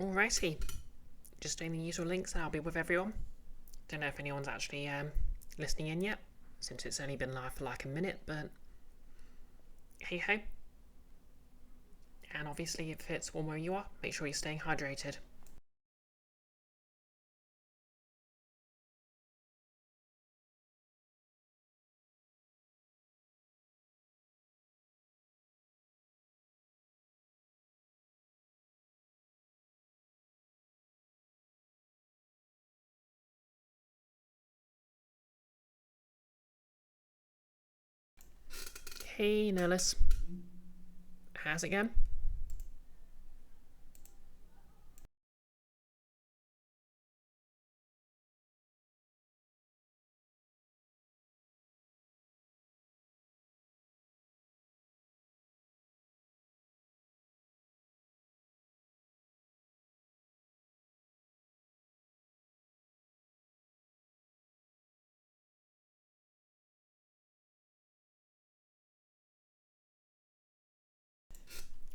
Alrighty, just doing the usual links and I'll be with everyone. Don't know if anyone's actually listening in yet, since it's only been live for like a minute, but hey ho. And obviously if it's warm where you are, make sure you're staying hydrated. Hey Nillis, how's it going?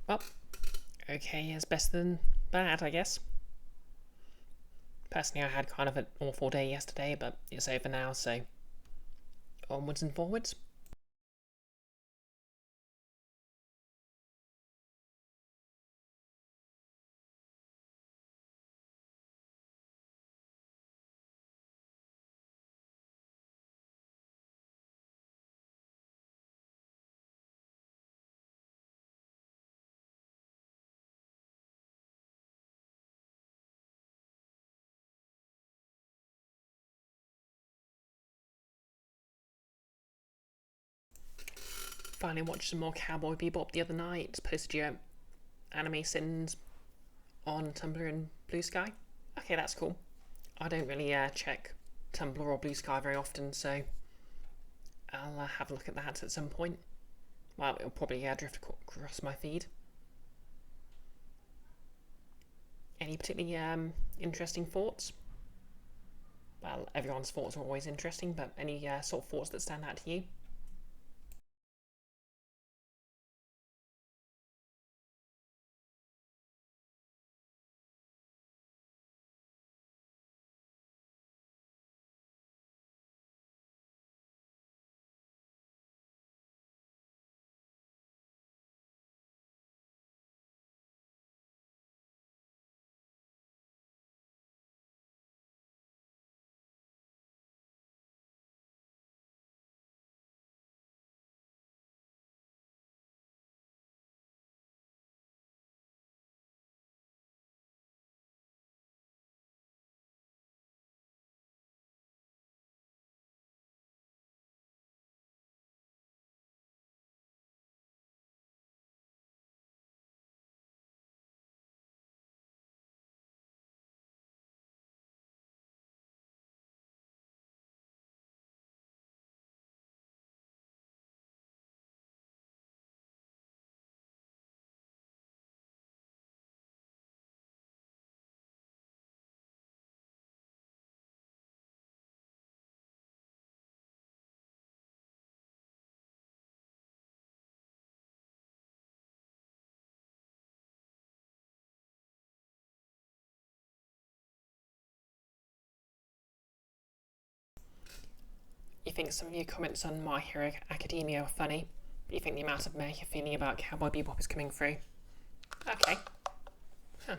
Well, okay is better than bad, I guess. Personally, I had kind of an awful day yesterday, but it's over now, so onwards and forwards. Finally watched some more Cowboy Bebop the other night. Posted your anime sins on Tumblr and Blue Sky. Okay, that's cool. I don't really check Tumblr or Blue Sky very often, so I'll have a look at that at some point. Well, it'll probably drift across my feed. Any particularly interesting thoughts? Well, everyone's thoughts are always interesting, but any sort of thoughts that stand out to you? You think some of your comments on My Hero Academia are funny, but you think the amount of meh you're feeling about Cowboy Bebop is coming through. Okay. Huh.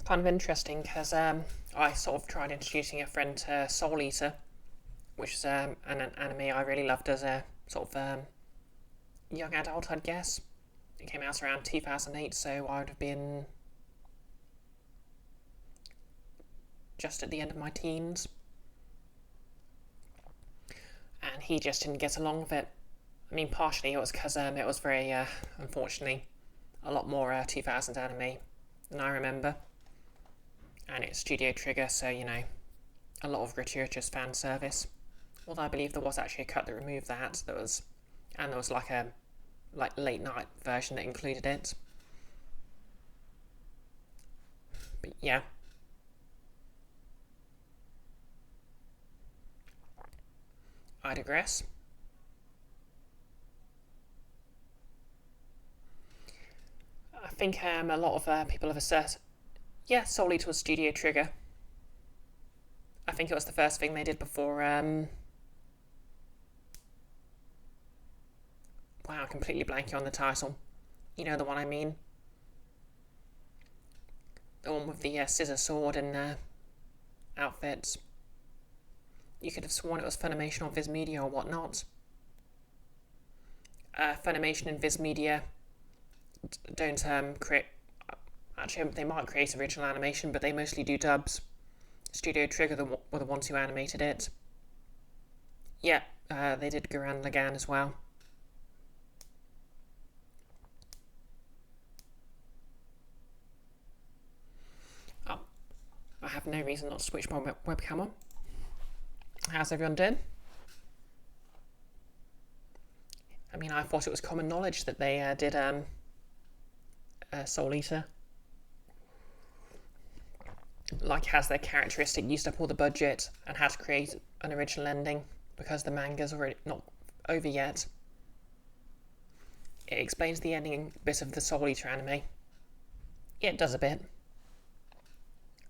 Kind of interesting because I sort of tried introducing a friend to Soul Eater, which is an anime I really loved as a sort of young adult, I'd guess. It came out around 2008, so I would have been just at the end of my teens. And he just didn't get along with it. I mean, partially it was because it was very, unfortunately, a lot more 2000s anime than I remember. And it's Studio Trigger, so, you know, a lot of gratuitous fan service. Although I believe there was actually a cut that removed that. And there was like a late night version that included it. But yeah, I digress. think a lot of people have asserted, yeah, Soul Eater was Studio Trigger. I think it was the first thing they did before, wow, completely blanking on the title. You know the one I mean. The one with the scissor sword and outfits. You could have sworn it was Funimation or Viz Media or whatnot. Funimation and Viz Media don't create... Actually, they might create original animation, but they mostly do dubs. Studio Trigger were the ones who animated it. Yeah, they did Gurren Lagann as well. Oh, I have no reason not to switch my webcam on. How's everyone doing? I mean, I thought it was common knowledge that they did Soul Eater. Like, has their characteristic used up all the budget and had to create an original ending because the manga's already not over yet. It explains the ending bit of the Soul Eater anime. Yeah, it does a bit.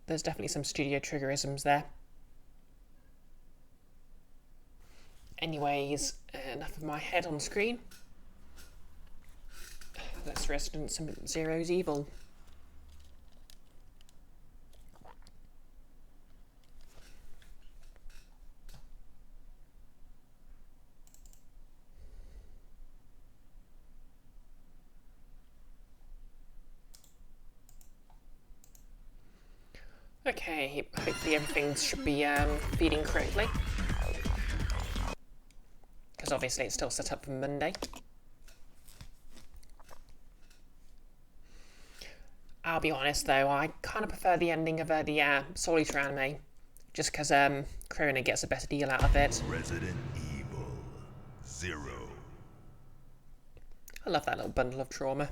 There's definitely some Studio Triggerisms there. Anyways, enough of my head on screen. Let's rest in some Zero's Evil. Okay, hopefully everything should be feeding correctly. Because obviously it's still set up for Monday. I'll be honest though, I kind of prefer the ending of the Soul Eater anime. Just because Krona gets a better deal out of it. Resident Evil 0. I love that little bundle of trauma.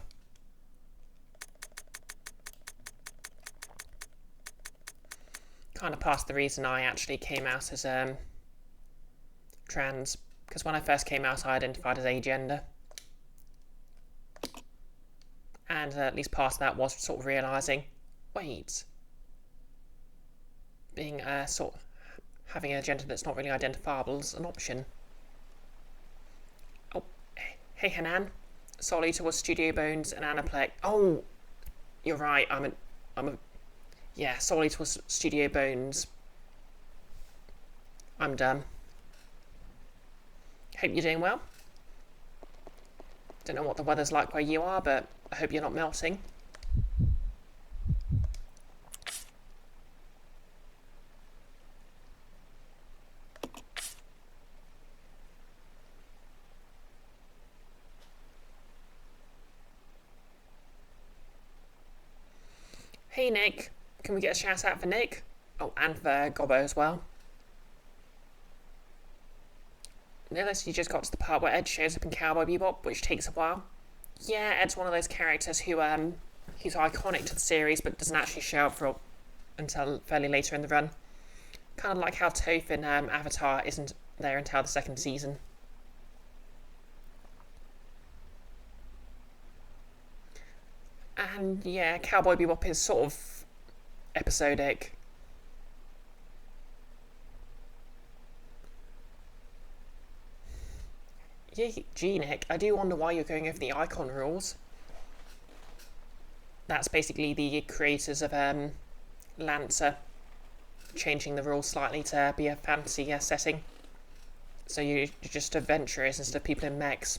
Kind of past the reason I actually came out as trans, because when I first came out I identified as agender, and at least past that was sort of realising, wait, being sort of having a gender that's not really identifiable is an option. Oh, hey Hanan, Soul Eater was Studio Bones and Aniplex. Oh, you're right. Yeah, Soul Eater was Studio Bones. I'm done. Hope you're doing well. Don't know what the weather's like where you are, but I hope you're not melting. Hey Nick. Can we get a shout out for Nick? Oh, and for Gobbo as well. Notice you just got to the part where Ed shows up in Cowboy Bebop, which takes a while. Yeah, Ed's one of those characters who he's iconic to the series, but doesn't actually show up until fairly later in the run. Kind of like how Toph in Avatar isn't there until the second season. And yeah, Cowboy Bebop is sort of episodic. Yeah, gee Nick, I do wonder why you're going over the icon rules. That's basically the creators of Lancer changing the rules slightly to be a fantasy setting. So you're just adventurers instead of people in mechs.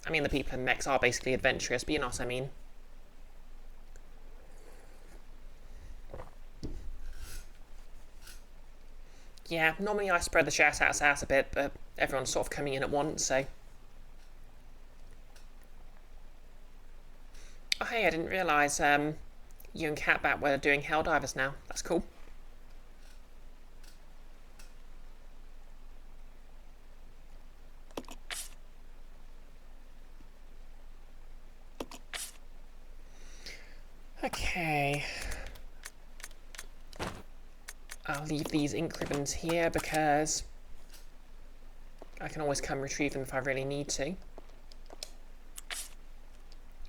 I mean, the people in mechs are basically adventurous, but you know what I mean. Yeah, normally I spread the shout-outs out a bit, but everyone's sort of coming in at once, so... Oh hey, I didn't realise you and Catbat were doing Helldivers now. That's cool. Okay. I'll leave these ink ribbons here because I can always come retrieve them if I really need to.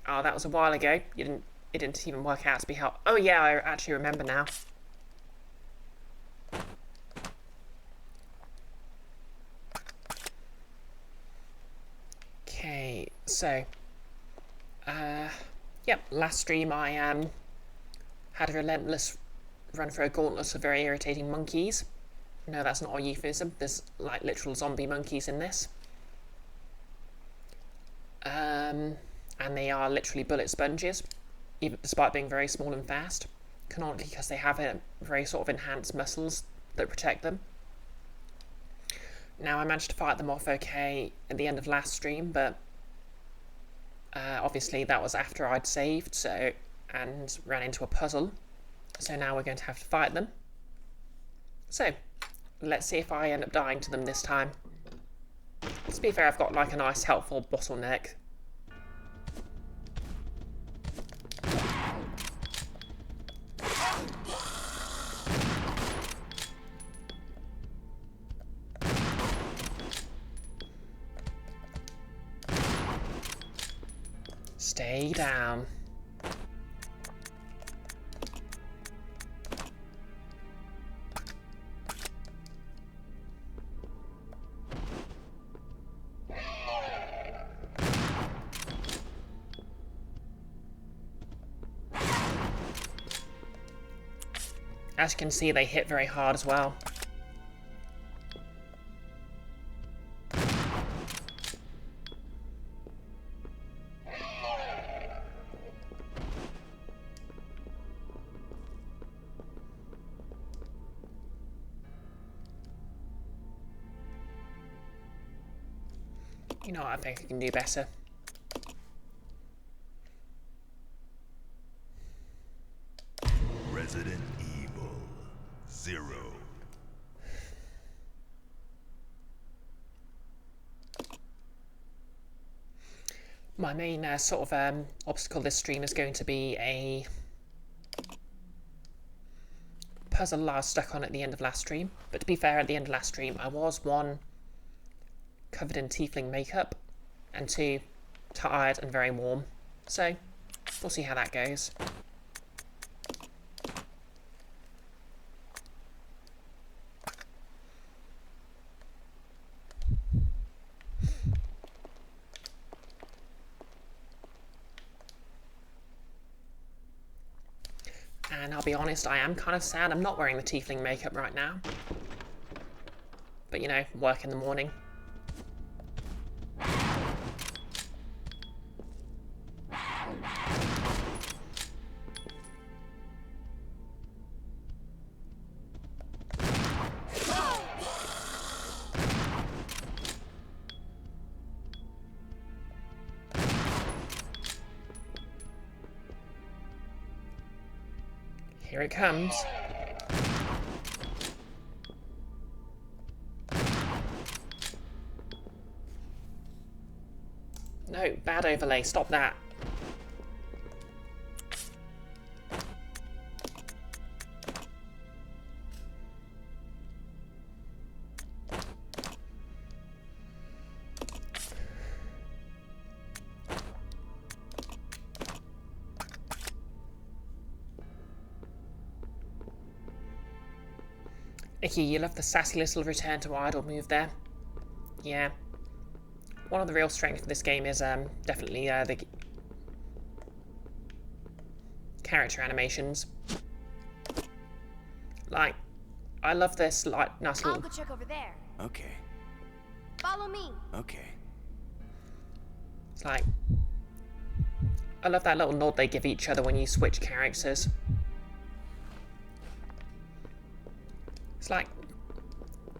Oh, that was a while ago. It didn't even work out to be help. Oh yeah, I actually remember now. Okay, so, yep, last stream I had a relentless run through a gauntlet of very irritating monkeys. No, that's not a euphemism. There's like literal zombie monkeys in this. And they are literally bullet sponges, even despite being very small and fast. Canonically, because they have a very sort of enhanced muscles that protect them. Now, I managed to fight them off okay at the end of last stream, but obviously that was after I'd saved, and ran into a puzzle. So now we're going to have to fight them. So, let's see if I end up dying to them this time. To be fair, I've got like a nice helpful bottleneck. Stay down. As you can see, they hit very hard as well. You know what, I think I can do better. Resident Evil 0. My main sort of obstacle this stream is going to be a puzzle I was stuck on at the end of last stream. But to be fair, at the end of last stream, I was, one, covered in tiefling makeup, and two, tired and very warm. So, we'll see how that goes. And I'll be honest, I am kind of sad I'm not wearing the tiefling makeup right now. But you know, work in the morning. Here it comes. No, bad overlay, stop that. Icky, you love the sassy little return to idle move there. Yeah. One of the real strengths of this game is definitely the character animations. Like, I love this like nice little... I'll go check over there. Okay. Follow me. Okay. It's like... I love that little nod they give each other when you switch characters. It's like...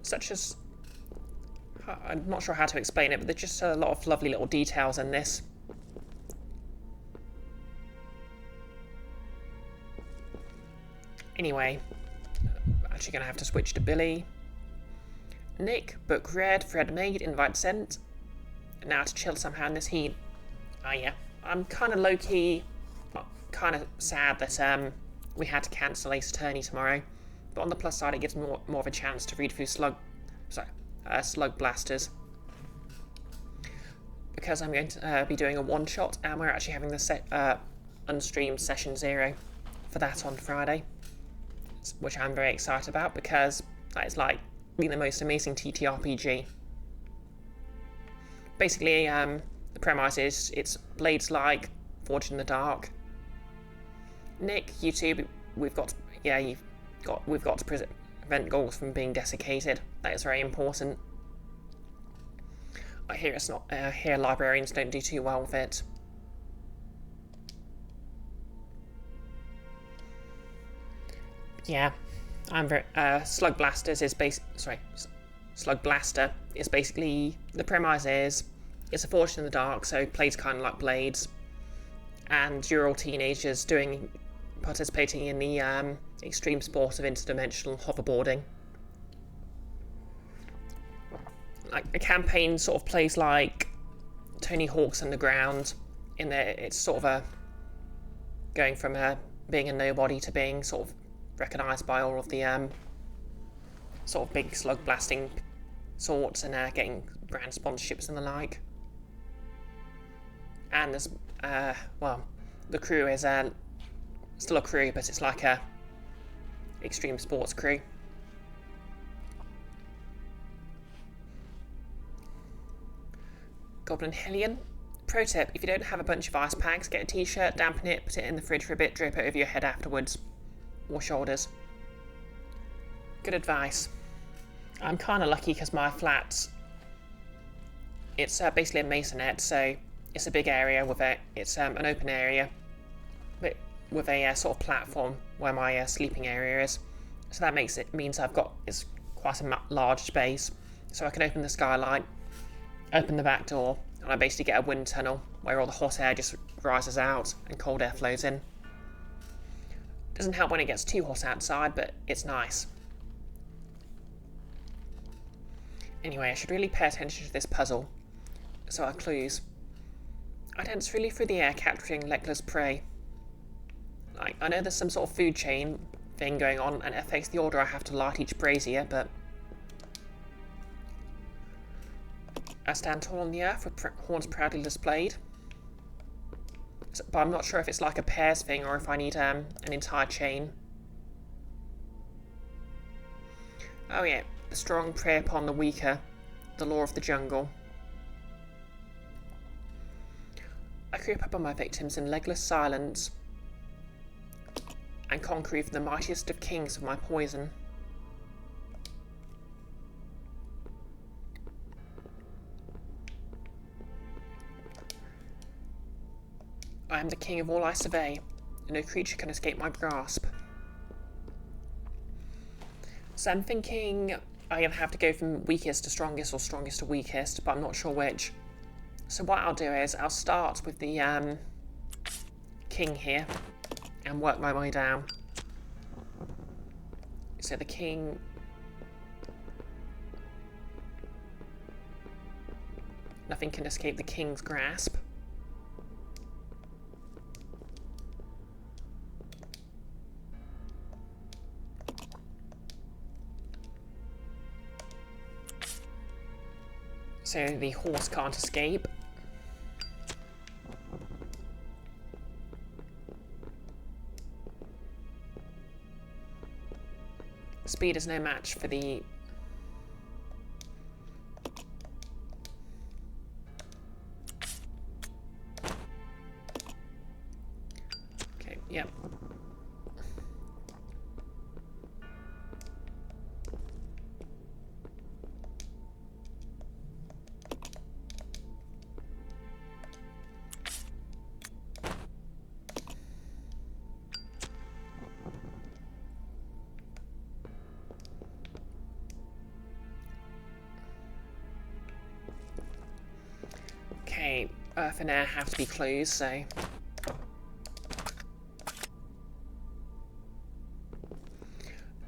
such as... I'm not sure how to explain it, but there's just a lot of lovely little details in this. Anyway, actually going to have to switch to Billy. Nick, book read, Fred made, invite sent. Now to chill somehow in this heat. Oh yeah, I'm kind of low-key, kind of sad that we had to cancel Ace Attorney tomorrow. But on the plus side, it gives me more of a chance to read through Slug Blasters. because I'm going to be doing a one-shot, and we're actually having the unstreamed session 0 for that on Friday, which I'm very excited about because that is like being the most amazing TTRPG. Basically, the premise is it's Blades like Forged in the Dark. Nick, you two, we've got to prevent goals from being desiccated. That is very important. I hear it's not. Here, librarians don't do too well with it. Yeah, I'm very. Slug Blasters is Slug Blaster is basically the premise is it's a Forged in the Dark, so it plays kind of like Blades, and you're all teenagers participating in the extreme sport of interdimensional hoverboarding. Like a campaign sort of plays like Tony Hawk's Underground, in that it's sort of going from being a nobody to being sort of recognised by all of the sort of big slug blasting sorts, and getting brand sponsorships and the like. And there's the crew is still a crew, but it's like a extreme sports crew. Goblin Hellion. Pro tip, if you don't have a bunch of ice packs, get a t-shirt, dampen it, put it in the fridge for a bit, drape it over your head afterwards. Or shoulders. Good advice. I'm kind of lucky because my flat, it's basically a masonette, so it's a big area with it's an open area, but with a sort of platform where my sleeping area is. So that means it's quite a large space, so I can open the skylight, open the back door, and I basically get a wind tunnel where all the hot air just rises out and cold air flows in. Doesn't help when it gets too hot outside, but it's nice. Anyway, I should really pay attention to this puzzle. So our clues. I dance freely through the air, capturing legless prey. Like, I know there's some sort of food chain thing going on, and it affects the order I have to light each brazier, but I stand tall on the earth with horns proudly displayed. But I'm not sure if it's like a pairs thing or if I need an entire chain. Oh yeah, the strong prey upon the weaker, the law of the jungle. I creep up on my victims in legless silence and conquer even the mightiest of kings with my poison. I am the king of all I survey, and no creature can escape my grasp. So I'm thinking I'm going to have to go from weakest to strongest or strongest to weakest, but I'm not sure which. So what I'll do is I'll start with the king here and work my way down. So the king... Nothing can escape the king's grasp. So the horse can't escape. Speed is no match for the... Okay, yep. Okay, Earth and air have to be clues, so...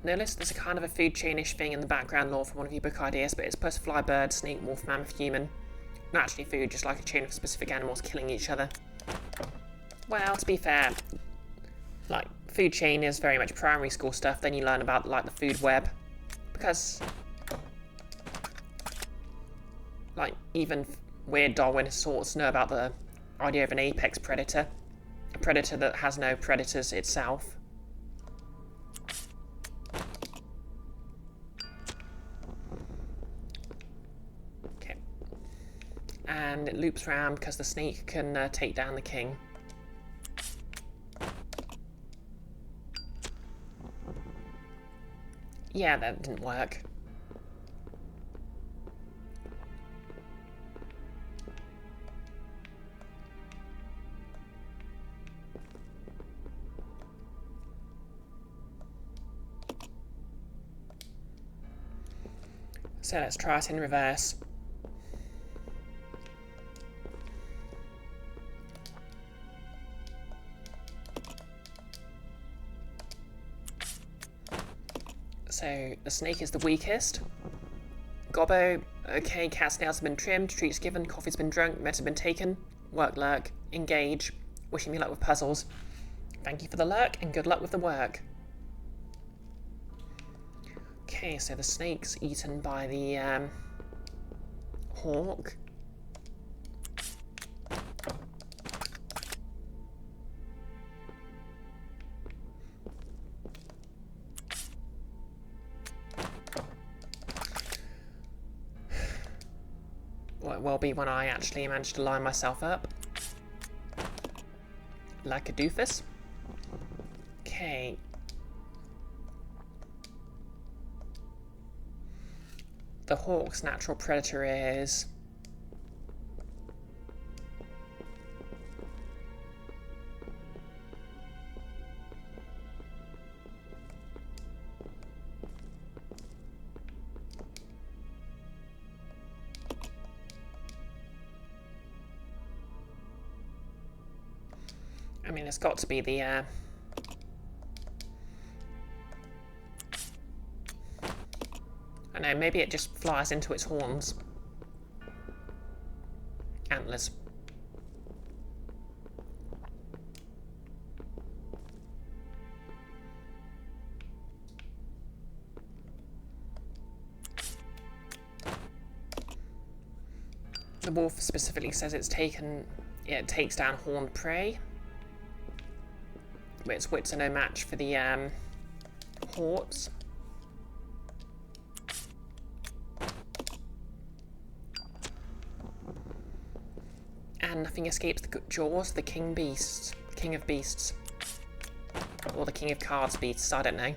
Notice there's a kind of a food chainish thing in the background lore for one of your book ideas, but it's butterfly, bird, snake, wolf, mammoth, human. Not actually food, just like a chain of specific animals killing each other. Well, to be fair, like, food chain is very much primary school stuff, then you learn about, like, the food web. Because, like, even weird Darwin sorts know about the idea of an apex predator. A predator that has no predators itself. Okay. And it loops around because the snake can take down the king. Yeah, that didn't work. So let's try it in reverse. So the snake is the weakest. Gobbo, okay, cat's nails have been trimmed, treats given, coffee's been drunk, meds have been taken. Work lurk, engage, wishing me luck with puzzles. Thank you for the lurk and good luck with the work. Okay, so the snake's eaten by the hawk. Well, it will be when I actually manage to line myself up. Like a doofus. Okay. The hawk's natural predator is... I mean, it's got to be the... I know, maybe it just flies into its horns. Antlers. The wolf specifically says it takes down horned prey. But its wits are no match for the hawks. And nothing escapes the jaws, the king of beasts. Or the king of cards beasts, I don't know.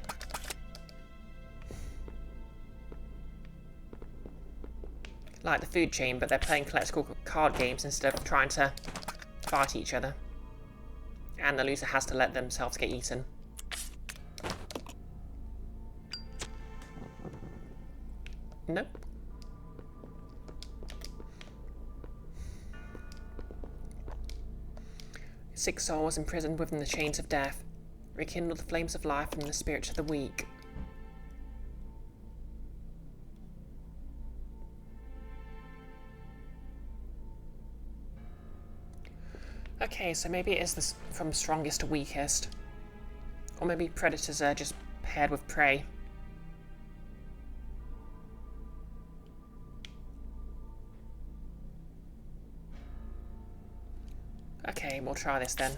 Like the food chain, but they're playing collectible card games instead of trying to fight each other. And the loser has to let themselves get eaten. Nope. Six souls imprisoned within the chains of death. Rekindle the flames of life from the spirits of the weak. Okay, so maybe it is from strongest to weakest. Or maybe predators are just paired with prey. Okay, we'll try this then.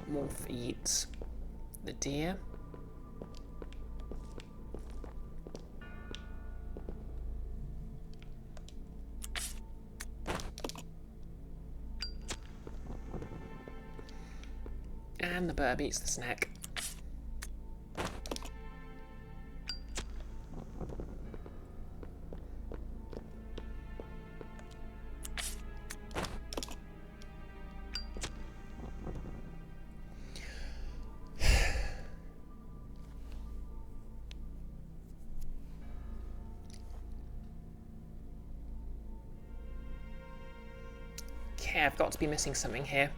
Wolf eats the deer. And the bird eats the snack. Okay, I've got to be missing something here.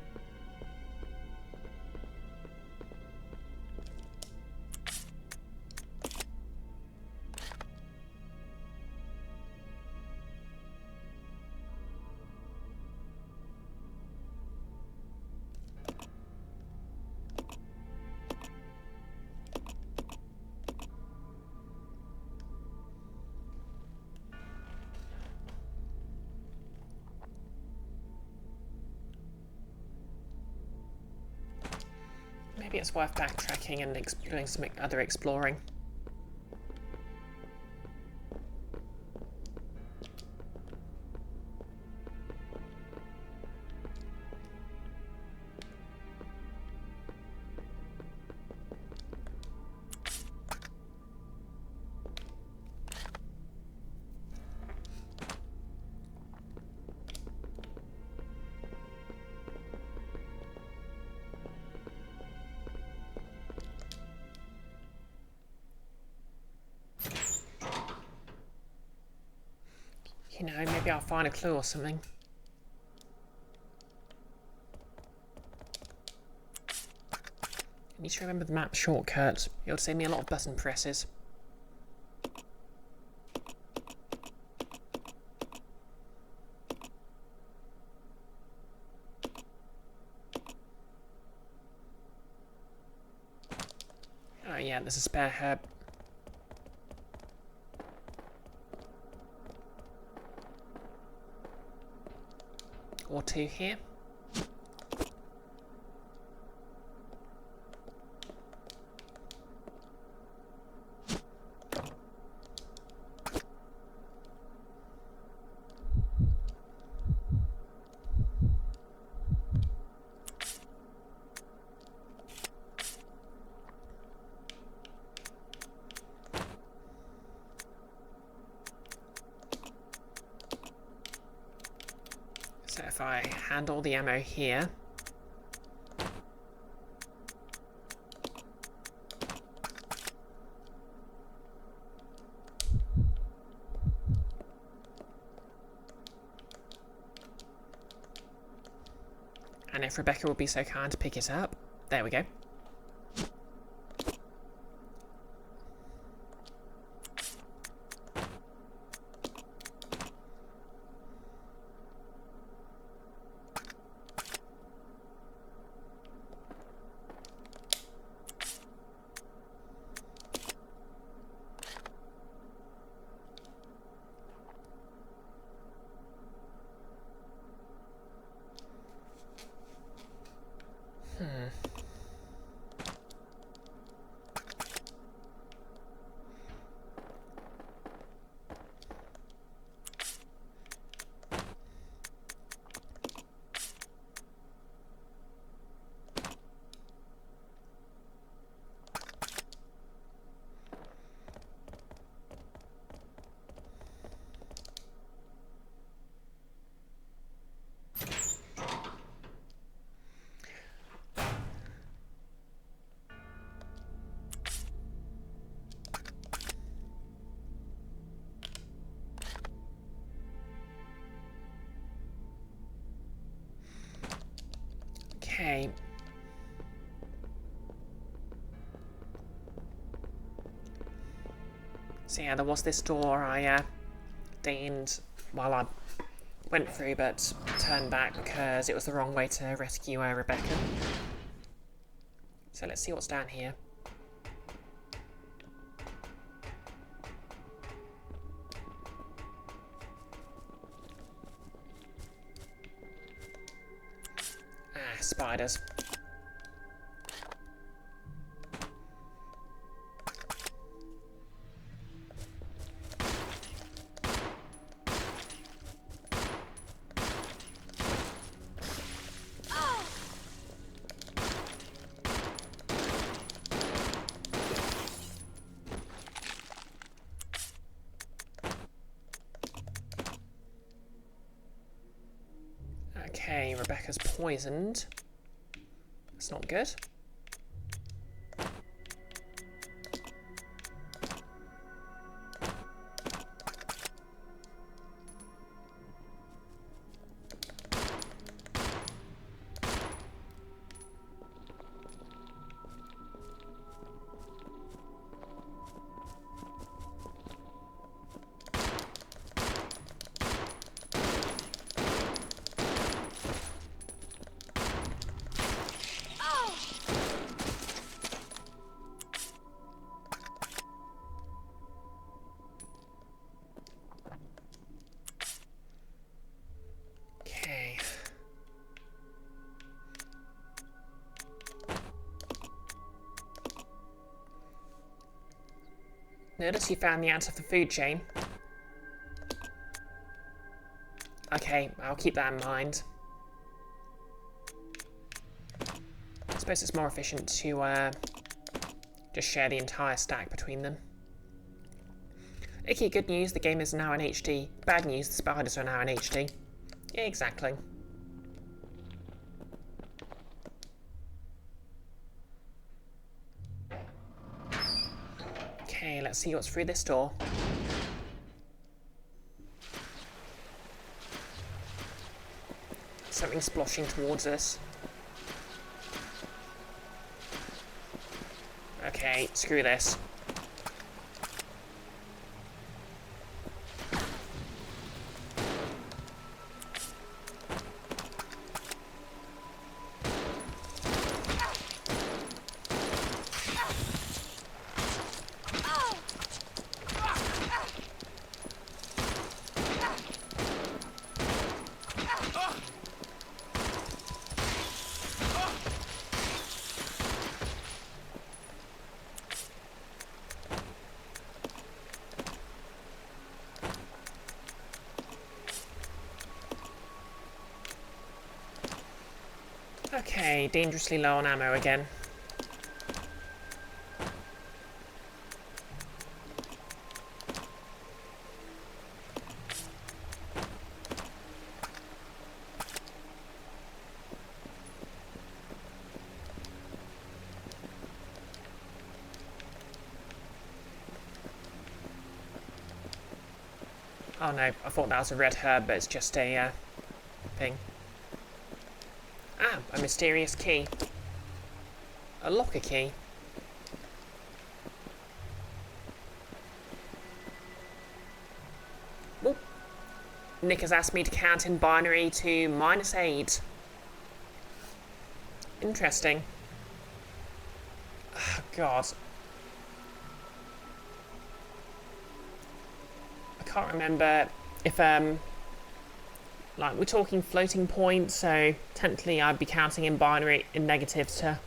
Maybe it's worth backtracking and doing some other exploring. You know, maybe I'll find a clue or something. I need to remember the map shortcut. It'll save me a lot of button presses. Oh yeah, there's a spare herb. Or two here. So if I handle the ammo here. And if Rebecca will be so kind to pick it up. There we go. Okay. So yeah, there was this door I deigned while I went through, but turned back because it was the wrong way to rescue Rebecca. So let's see what's down here. Ah, spiders. Okay, Rebecca's poisoned. That's not good. Notice you found the answer for the food chain. Okay, I'll keep that in mind. I suppose it's more efficient to just share the entire stack between them. Okay, good news, the game is now in HD. Bad news, the spiders are now in HD. Yeah, exactly. Okay, let's see what's through this door. Something sploshing towards us. Okay, screw this. Okay, dangerously low on ammo again. Oh no, I thought that was a red herb, but it's just a thing. Ah, a mysterious key. A locker key. Oop. Nick has asked me to count in binary to -8. Interesting. Oh, God. I can't remember if, like, we're talking floating point, so technically I'd be counting in binary in negatives to...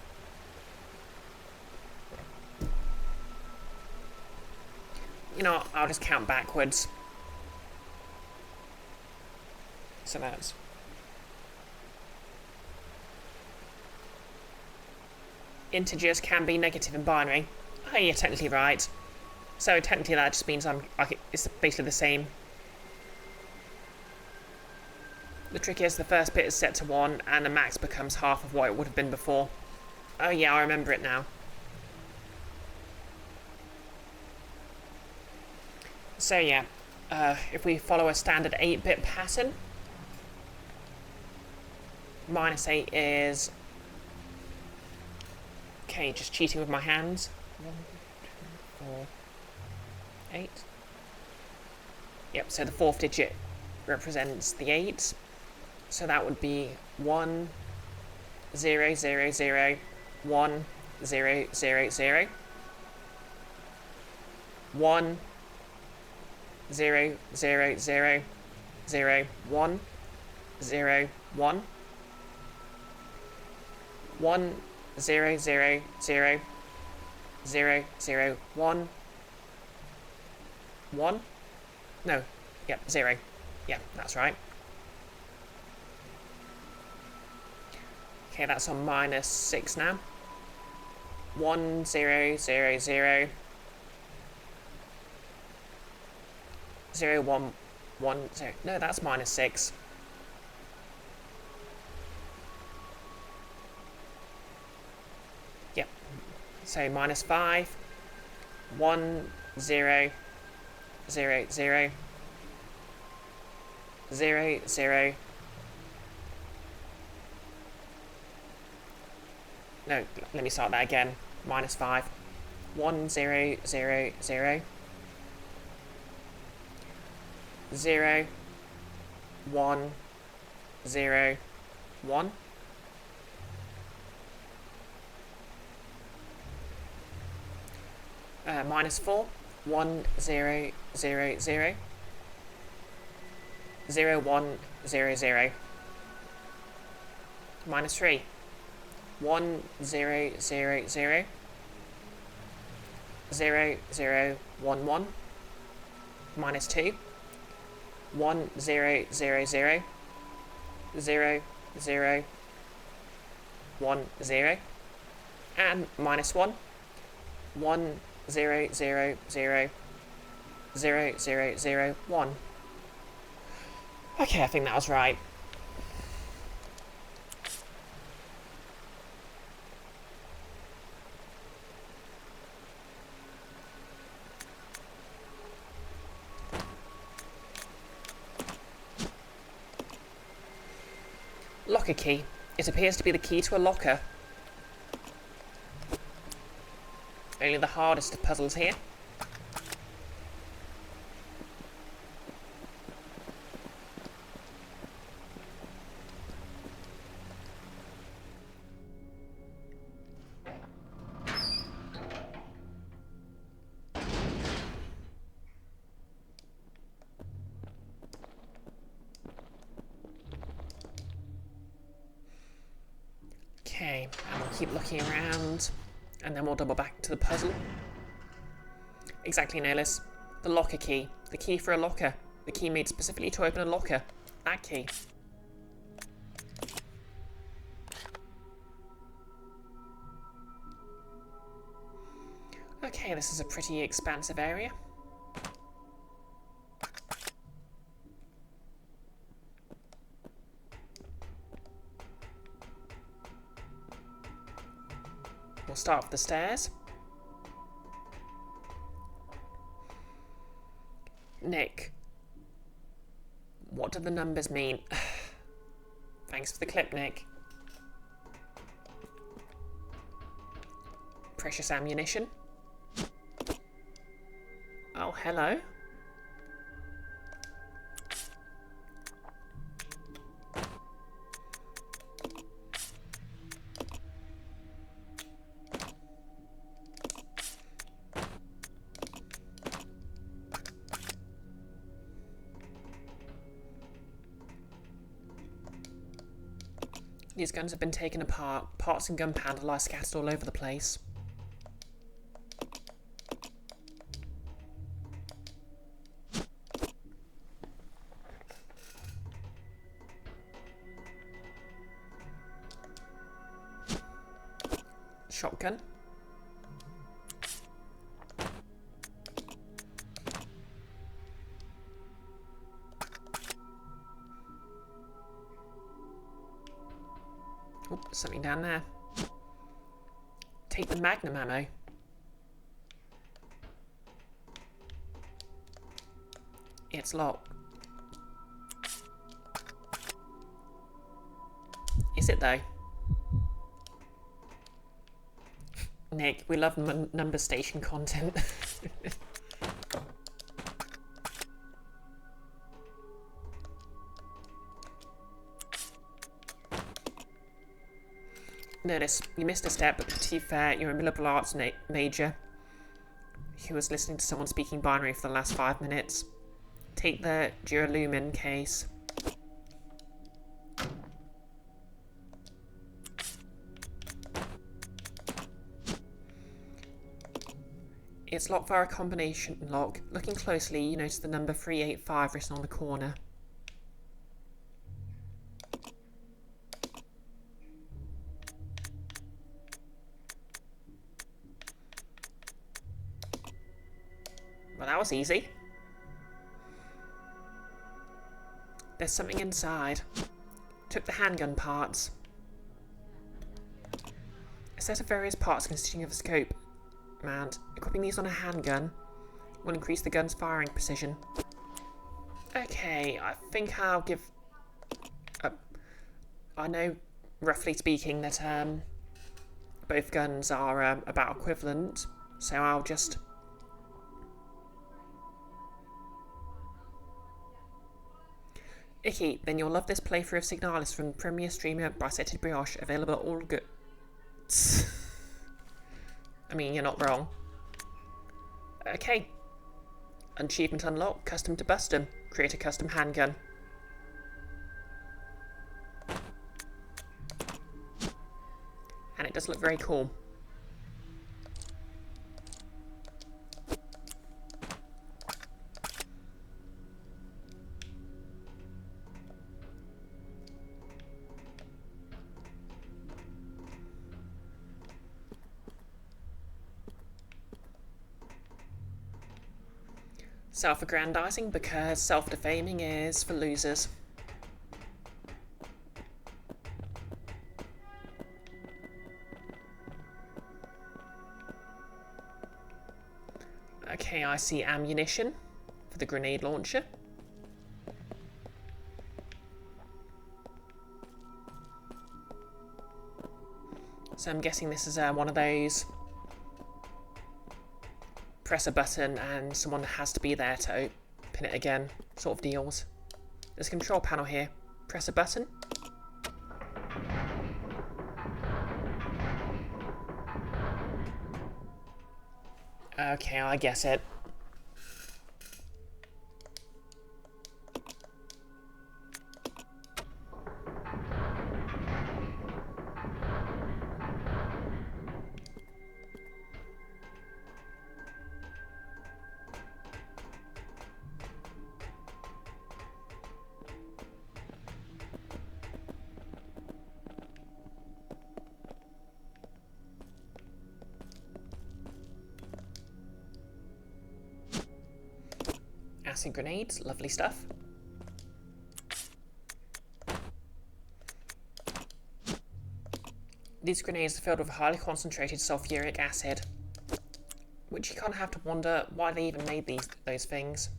You know what, I'll just count backwards. So that's... Integers can be negative in binary. Oh, you're technically right. So technically that just means it's basically the same. The trick is the first bit is set to 1 and the max becomes half of what it would have been before. Oh yeah, I remember it now. So yeah, if we follow a standard 8-bit pattern, -8 is... Okay, just cheating with my hands. 1, 2, 4, 8. Yep, so the 4th digit represents the 8. So that would be 1, 0, 0, 0, 1, 0, 0, 0. 1, 0, 0, 0, 0, 1, 0, 1. 1, 0, 0, 0, 0, 0, 1. 1? No. Yep, 0. Yeah, that's right. Okay, that's on -6 now. 1, 0, 0, 0. 0, 1, 1, 0. No, that's -6. Yep. So -5. 1, 0, 0, 0. 0, 0. No, let me start that again. -5. 1, 0, 0, 0. 0, 1, 0, 1. -4. 1, 0, 0, 0. 0, 1, 0, 0. -3. 1, 0, 0, 0. 0, 0, 1, 1. Minus 2. 1, 0, 0, 0. 0, 0, 1, 0. And minus 1. 1, 0, 0, 0. 0, 0, 0, 1. Okay, I think that was right. Locker key. It appears to be the key to a locker. Only the hardest of puzzles here. Okay, and we'll keep looking around, and then we'll double back to the puzzle. Exactly, Nolis. The locker key. The key for a locker. The key made specifically to open a locker. That key. Okay, this is a pretty expansive area. We'll start with the stairs. Nick, what do the numbers mean? Thanks for the clip, Nick. Precious ammunition. Oh, hello. These guns have been taken apart. Parts and gunpowder lie scattered all over the place. Shotgun. Oh, something down there. Take the magnum ammo. It's locked. Is it though? Nick, we love number station content. Notice, you missed a step, but to be fair, you're a liberal arts major who was listening to someone speaking binary for the last 5 minutes. Take the Duralumin case. It's locked via a combination lock. Looking closely, you notice the number 385 written on the corner. Well, that was easy. There's something inside. Took the handgun parts. A set of various parts consisting of a scope mount. Equipping these on a handgun will increase the gun's firing precision. Okay, I think I'll give... I know, roughly speaking, that both guns are about equivalent, so I'll just... Icky, then you'll love this playthrough of Signalis from Premier Streamer BisectedBrioche, available at all good... I mean, you're not wrong. Okay. Achievement unlocked, custom to Bustum. Create a custom handgun. And it does look very cool. self-aggrandizing because self-defaming is for losers. Okay, I see ammunition for the grenade launcher. So I'm guessing this is one of those press a button and someone has to be there to open it again sort of deals. There's a control panel here. Press a button. Okay, I guess it. Acid grenades, lovely stuff. These grenades are filled with highly concentrated sulfuric acid, which you kind of have to wonder why they even made those things.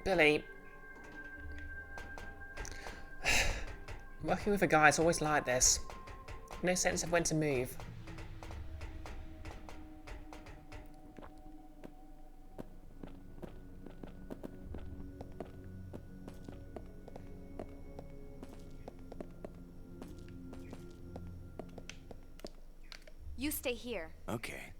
Billy, working with a guy is always like this. No sense of when to move. You stay here. Okay.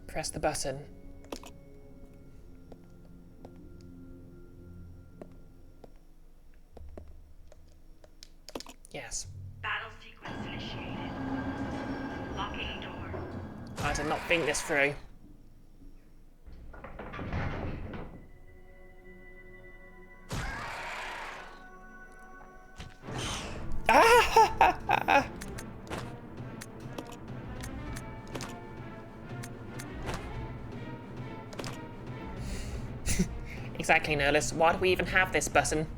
Press the button. Yes. Battle sequence initiated. Locking door. I did not think this through. Ah! Exactly, Nerlus. Why do we even have this button?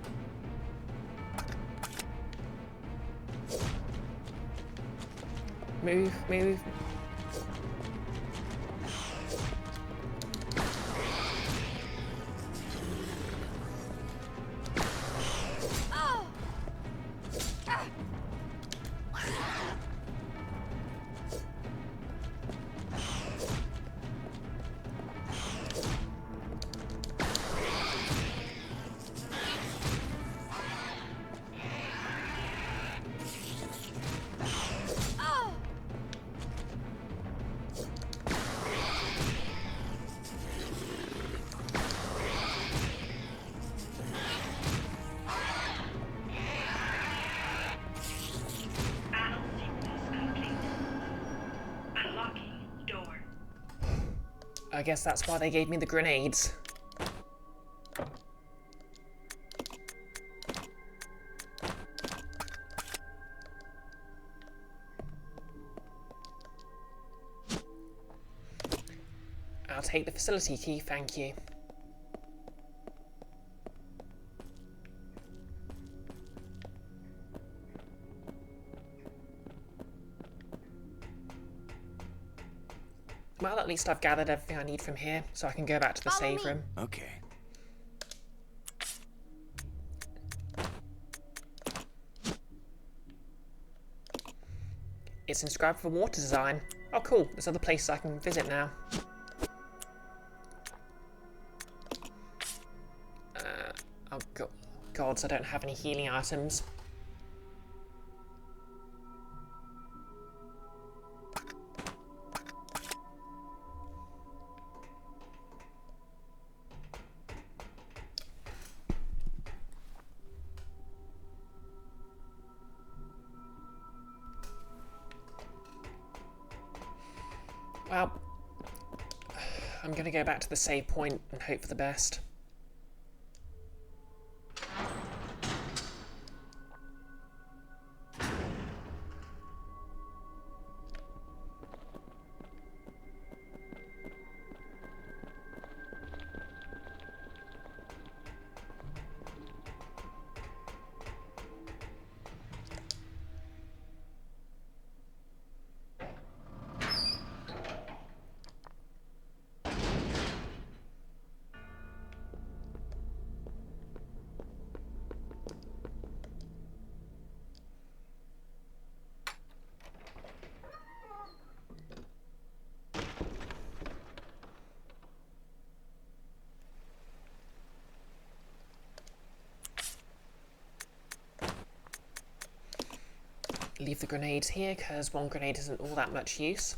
Move, move. I guess that's why they gave me the grenades. I'll take the facility key, thank you. Well, at least I've gathered everything I need from here, so I can go back to the Follow save me. room. Okay. It's inscribed for water design. Oh cool, there's other places I can visit now. Oh gods, I don't have any healing items. Well, I'm gonna go back to the save point and hope for the best. Leave the grenades here, because one grenade isn't all that much use.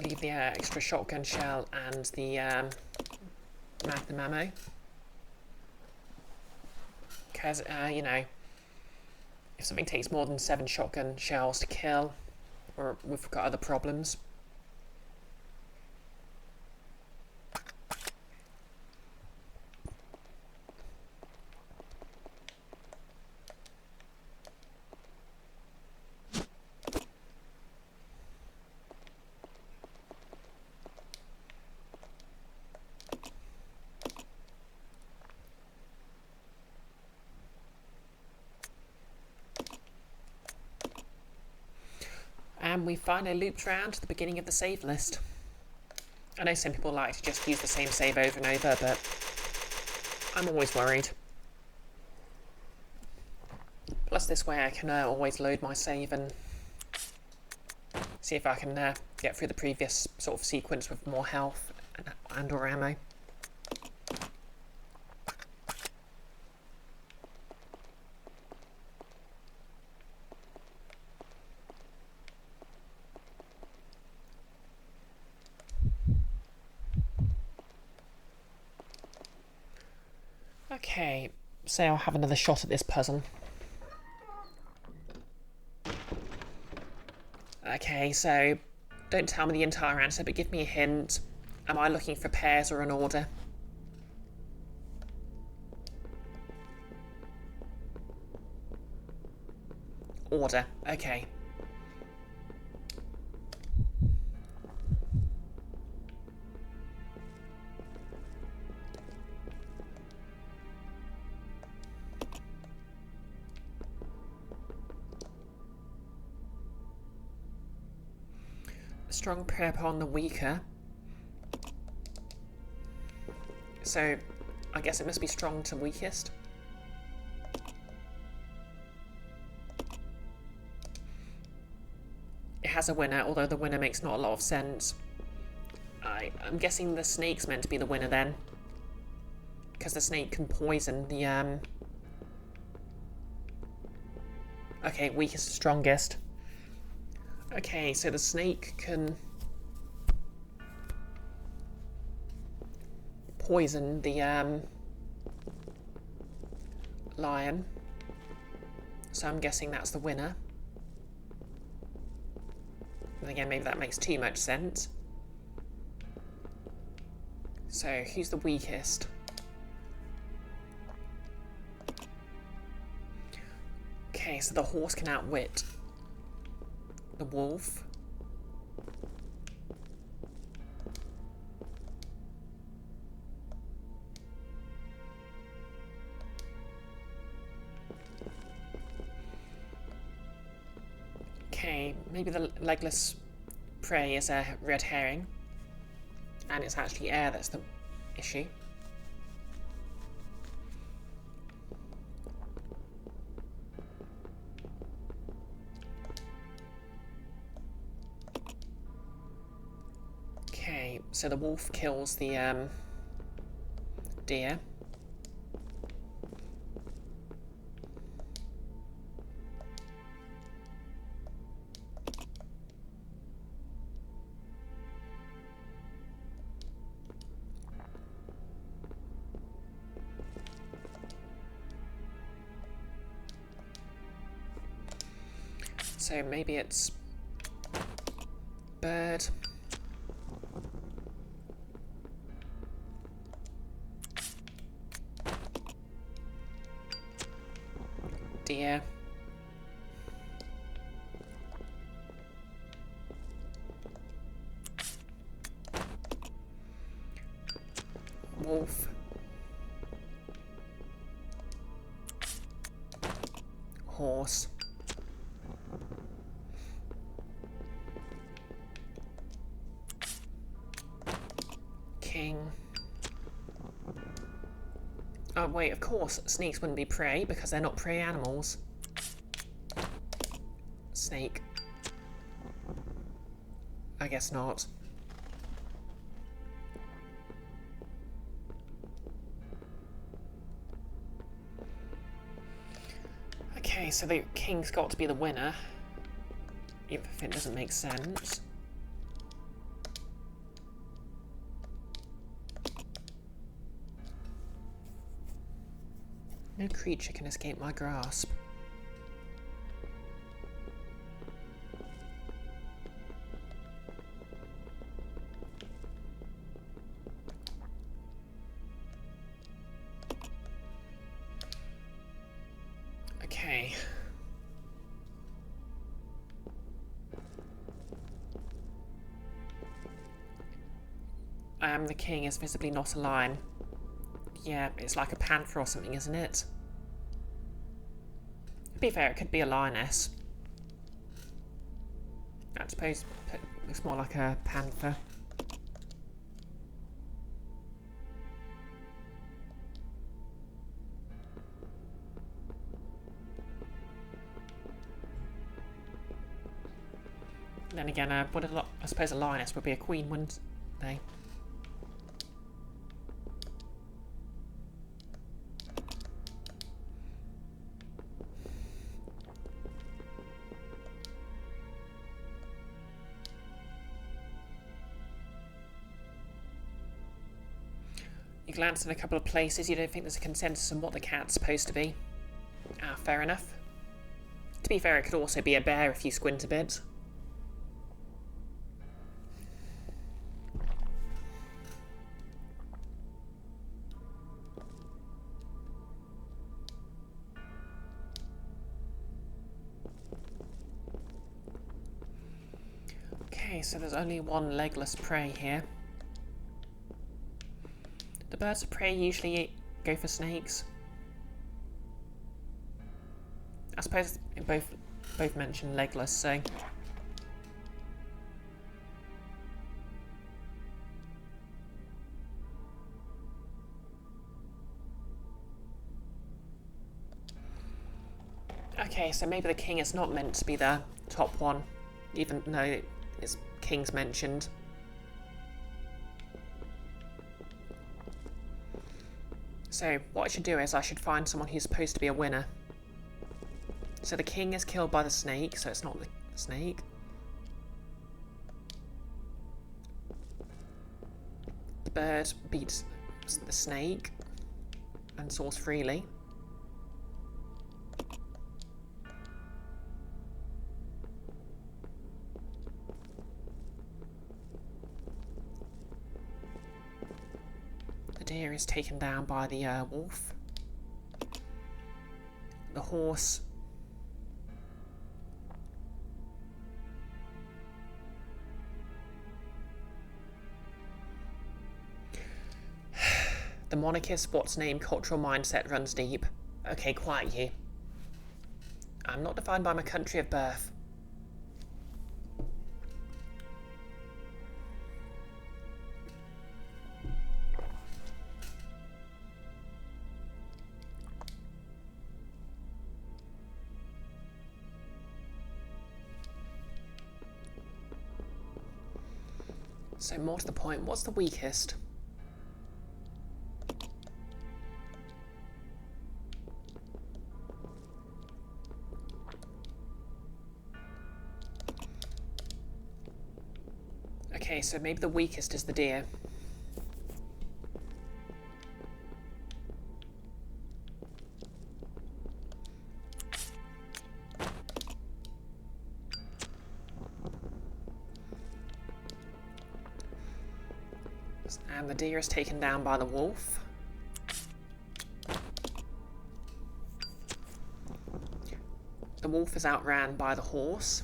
Leave the extra shotgun shell and the magnum ammo. Because, you know, if something takes more than 7 shotgun shells to kill, or we've got other problems. And we finally looped around to the beginning of the save list. I know some people like to just use the same save over and over, but I'm always worried. Plus this way I can always load my save and see if I can get through the previous sort of sequence with more health and or ammo. Okay, so I'll have another shot at this puzzle. Okay, so don't tell me the entire answer, but give me a hint. Am I looking for pairs or an order? Order, okay. Strong prey upon the weaker. So, I guess it must be strong to weakest. It has a winner, although the winner makes not a lot of sense. I'm guessing the snake's meant to be the winner then. Because the snake can poison the, Okay, weakest to strongest. Okay, so the snake can poisoned the lion. So I'm guessing that's the winner. And again, maybe that makes too much sense. So, who's the weakest? Okay, so the horse can outwit the wolf. Okay, maybe the legless prey is a red herring, and it's actually air that's the issue. Okay, so the wolf kills the deer. So maybe it's bird. Deer. Wolf. Horse. King. Oh wait, of course, snakes wouldn't be prey because they're not prey animals. Snake. I guess not. Okay, so the king's got to be the winner, even if it doesn't make sense. No creature can escape my grasp. Okay. The king is visibly not a lion. Yeah, it's like a panther or something, isn't it? To be fair, it could be a lioness. I suppose it looks more like a panther. Then again, I suppose a lioness would be a queen, wouldn't they? You glance in a couple of places, you don't think there's a consensus on what the cat's supposed to be. Ah, fair enough. To be fair, it could also be a bear if you squint a bit. Okay, so there's only one legless prey here. Do birds of prey usually go for snakes? I suppose both mention legless, so... Okay, so maybe the king is not meant to be the top one, even though it's king's mentioned. So what I should do is I should find someone who's supposed to be a winner. So the king is killed by the snake, so it's not the snake. The bird beats the snake and source freely. The deer is taken down by the wolf. The horse the monarchist what's name cultural mindset runs deep. Okay, quiet you. I'm not defined by my country of birth. So more to the point, what's the weakest? Okay, so maybe the weakest is the deer. And the deer is taken down by the wolf. The wolf is outran by the horse.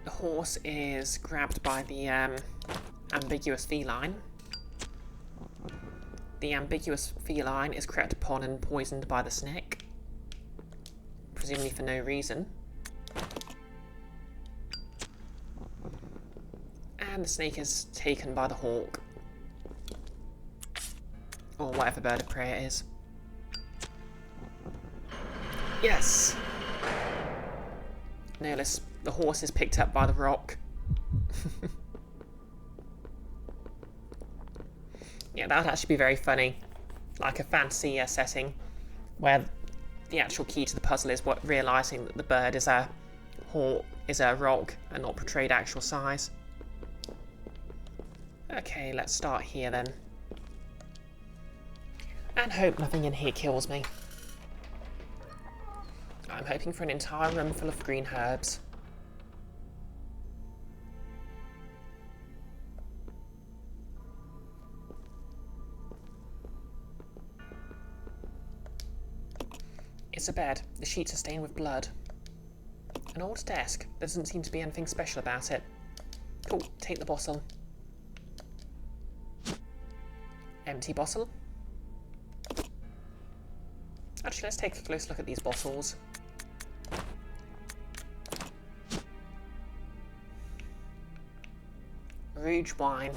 The horse is grabbed by the ambiguous feline. The ambiguous feline is crept upon and poisoned by the snake, presumably for no reason. And the snake is taken by the hawk, or whatever bird of prey it is. Yes! No less. The horse is picked up by the rock. Yeah, that would actually be very funny. Like a fantasy setting where the actual key to the puzzle is realising that the bird is a rock and not portrayed actual size. Okay, let's start here then. And hope nothing in here kills me. I'm hoping for an entire room full of green herbs. It's a bed. The sheets are stained with blood. An old desk. There doesn't seem to be anything special about it. Cool, take the bottle. Empty bottle. Actually, let's take a close look at these bottles. Rouge wine.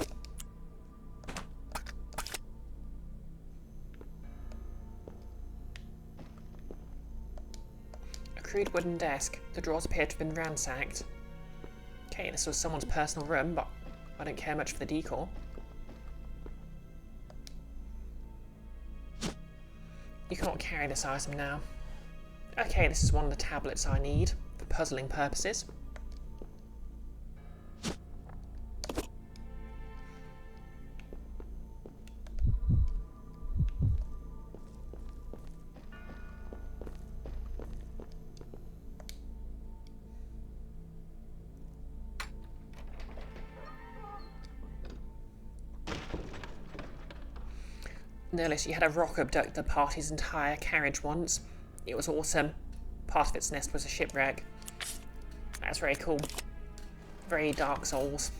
A crude wooden desk. The drawers appear to have been ransacked. Okay, this was someone's personal room, but I don't care much for the decor. You cannot carry this item now. Okay, this is one of the tablets I need for puzzling purposes. Notice you had a rock abduct the party's entire carriage once. It was awesome. Part of its nest was a shipwreck. That's very cool. Very Dark Souls.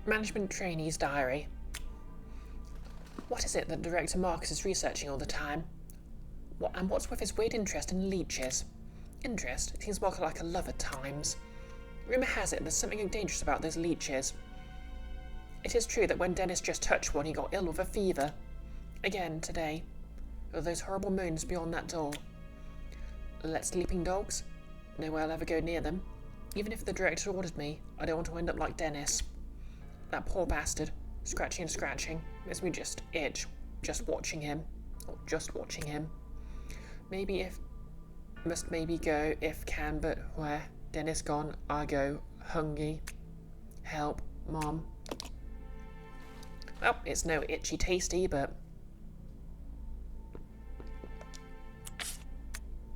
Management trainee's diary. What is it that Director Marcus is researching all the time? And what's with his weird interest in leeches? Interest? It seems more like a love at times. Rumour has it there's something dangerous about those leeches. It is true that when Dennis just touched one, he got ill with a fever. Again, today. With those horrible moans beyond that door. Let sleeping dogs? No way I'll ever go near them. Even if the director ordered me, I don't want to end up like Dennis. That poor bastard. Scratching and scratching. Makes me just itch. Just watching him. Or just watching him. Maybe if... Must maybe go if can, but where? Dennis gone, I go. Hungry. Help. Mom. Well, it's no itchy tasty, but...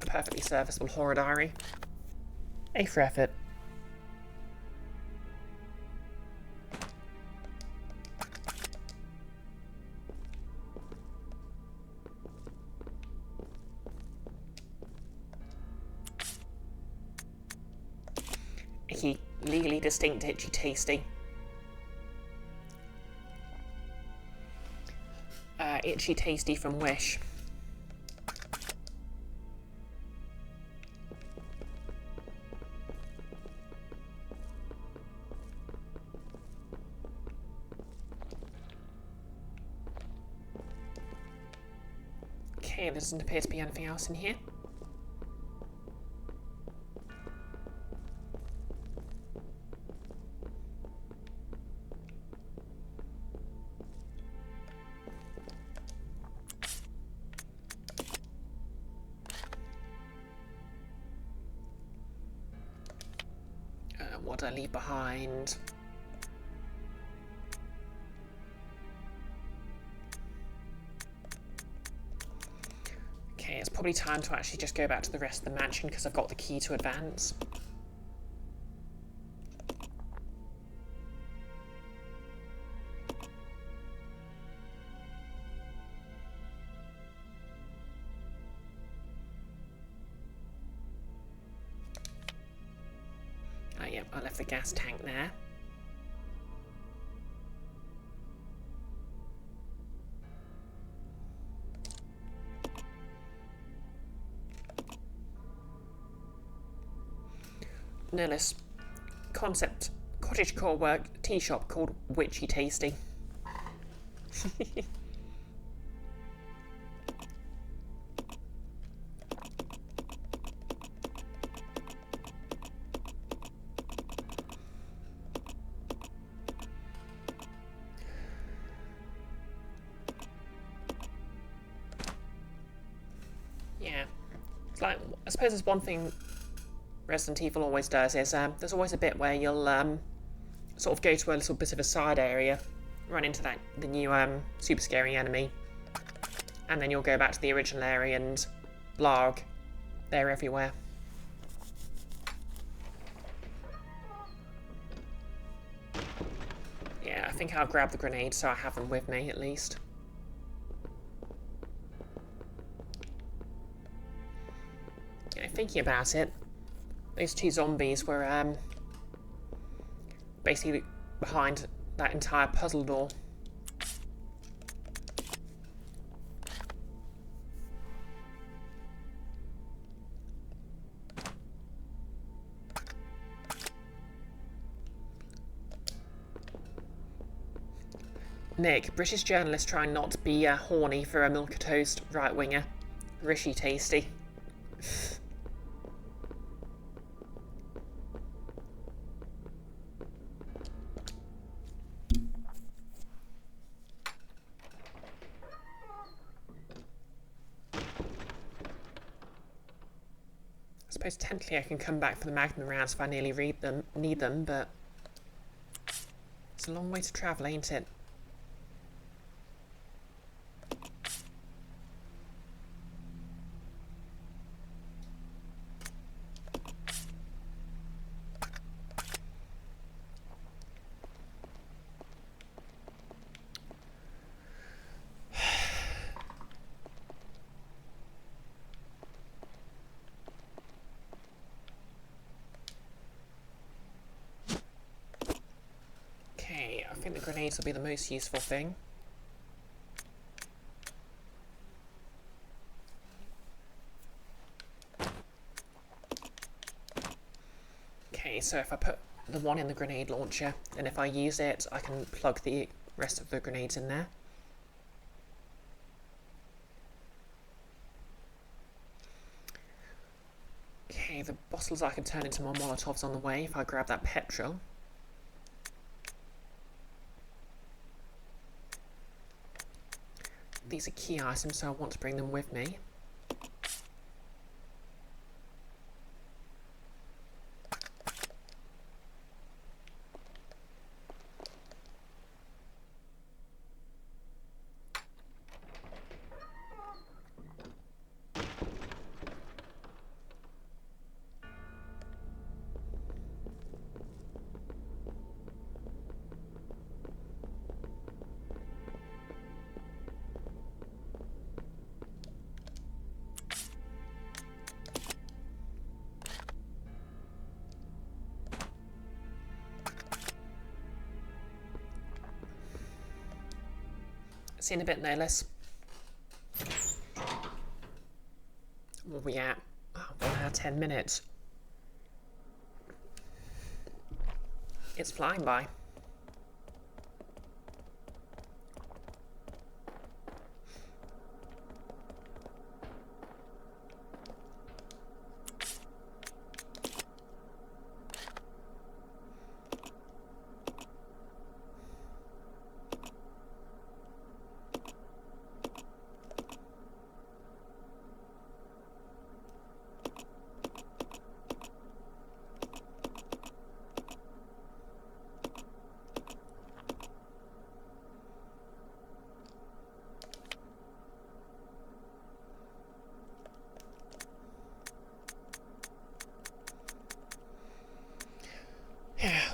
a perfectly serviceable horror diary. A for effort. Icky, legally distinct, itchy, tasty. Itchy, tasty from Wish. Okay, there doesn't appear to be anything else in here. What did I leave behind? Okay, it's probably time to actually just go back to the rest of the mansion because I've got the key to advance. Yep, I left the gas tank there. Nillis. Concept. Cottage core work. Tea shop called Witchy Tasty. Yeah. It's like, I suppose there's one thing Resident Evil always does is there's always a bit where you'll sort of go to a little bit of a side area, run into the new super scary enemy, and then you'll go back to the original area and blarg, they're everywhere. Yeah, I think I'll grab the grenade so I have them with me at least. Yeah, thinking about it, those two zombies were basically behind that entire puzzle door. Nick, British journalist trying not to be horny for a milk toast right-winger. Rishi tasty. I suppose technically I can come back for the magnum rounds if I nearly need them, but it's a long way to travel, ain't it? Okay, I think the grenades will be the most useful thing. Okay, so if I put the one in the grenade launcher, and if I use it, I can plug the rest of the grenades in there. Okay, the bottles I can turn into more Molotovs on the way if I grab that petrol. These are key items, so I want to bring them with me. See you in a bit, Nayless. Where are we at? Oh, 1 hour 10 minutes. It's flying by.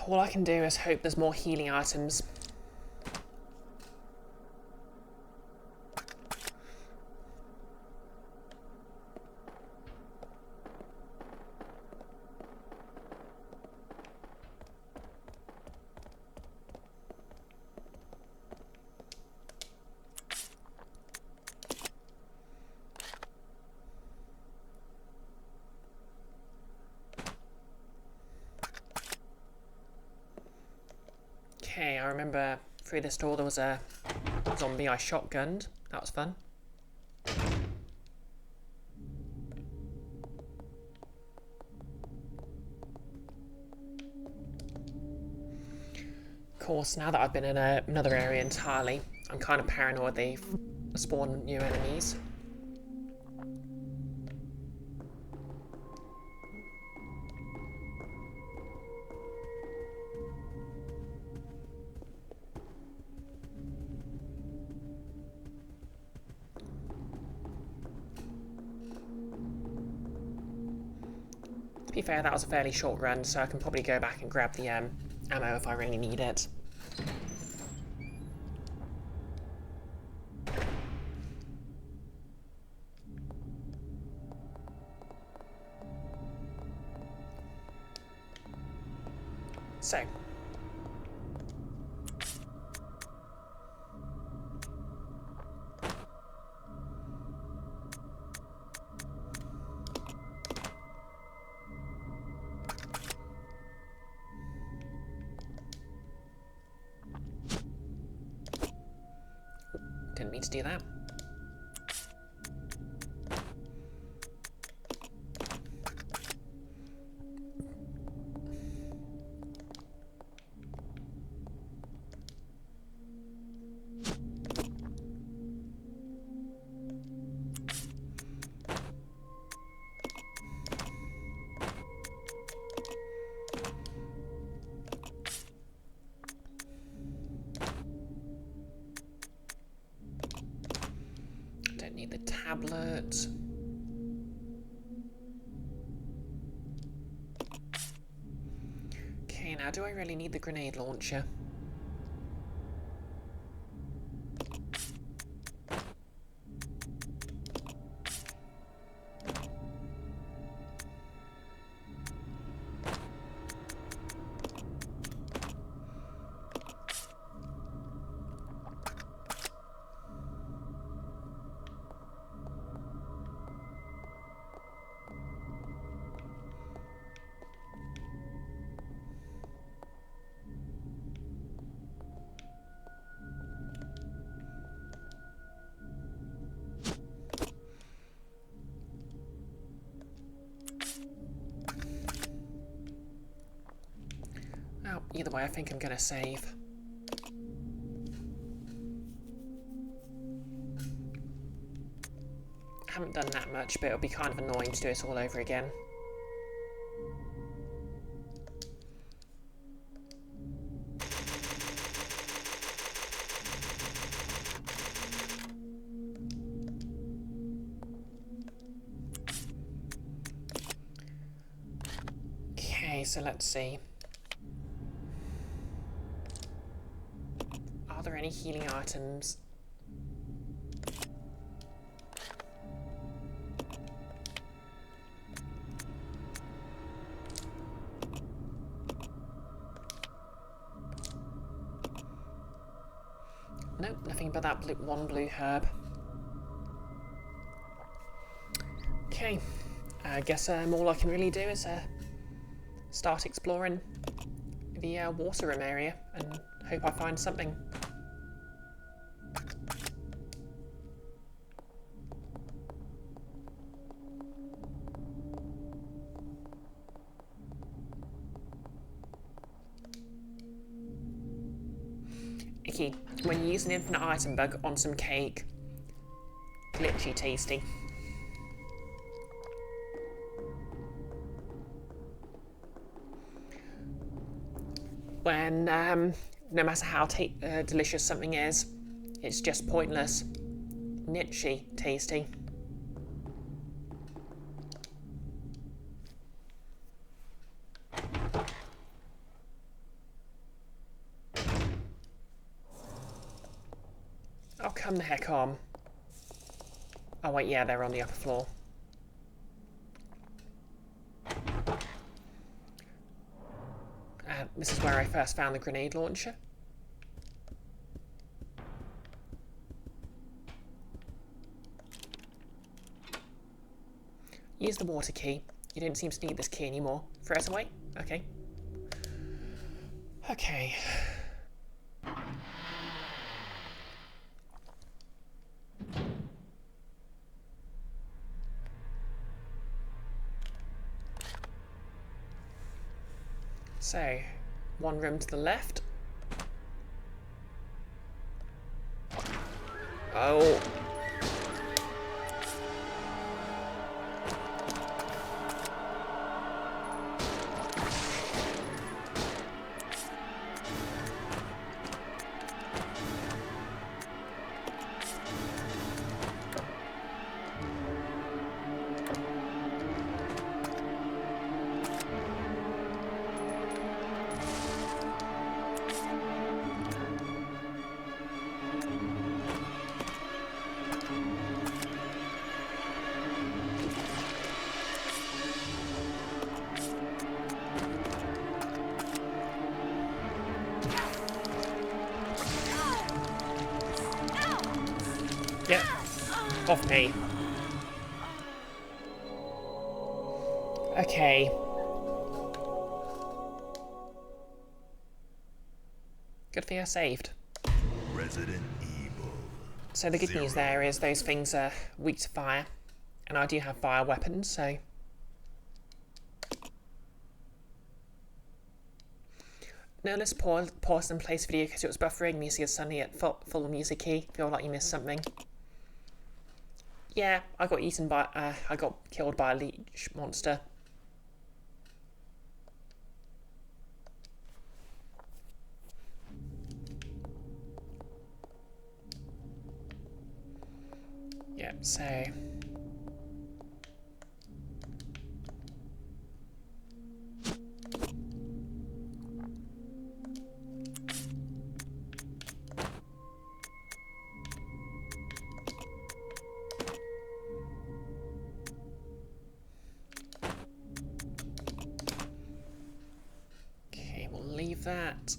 All I can do is hope there's more healing items. Okay, I remember through this door there was a zombie I shotgunned. That was fun. Of course, now that I've been in another area entirely, I'm kind of paranoid they've spawned new enemies. To be fair, that was a fairly short run, so I can probably go back and grab the ammo if I really need it. So. Didn't mean to do that. Don't need the tablet. Okay, now do I really need the grenade launcher? Either way, I think I'm going to save. I haven't done that much, but it'll be kind of annoying to do it all over again. Okay, so let's see. Are there any healing items? Nope, nothing but that one blue herb. Okay, I guess all I can really do is start exploring the water room area and hope I find something. Icky, when you use an infinite item bug on some cake, glitchy tasty. When, no matter how delicious something is, it's just pointless. Nitchy tasty. Oh, come the heck on. Oh wait, yeah, they're on the upper floor. This is where I first found the grenade launcher. Use the water key. You don't seem to need this key anymore. Throw it away? Okay. Okay. So, one room to the left. Oh. Get off me. Okay. Good thing I saved. Resident Evil. So the good news there is those things are weak to fire, and I do have fire weapons, so... No, let's pause and place video because it was buffering me, so you're suddenly at full music key. Feel like you missed something. Yeah, I got eaten by... I got killed by a leech monster. Yeah, so... Okay, we'll leave that.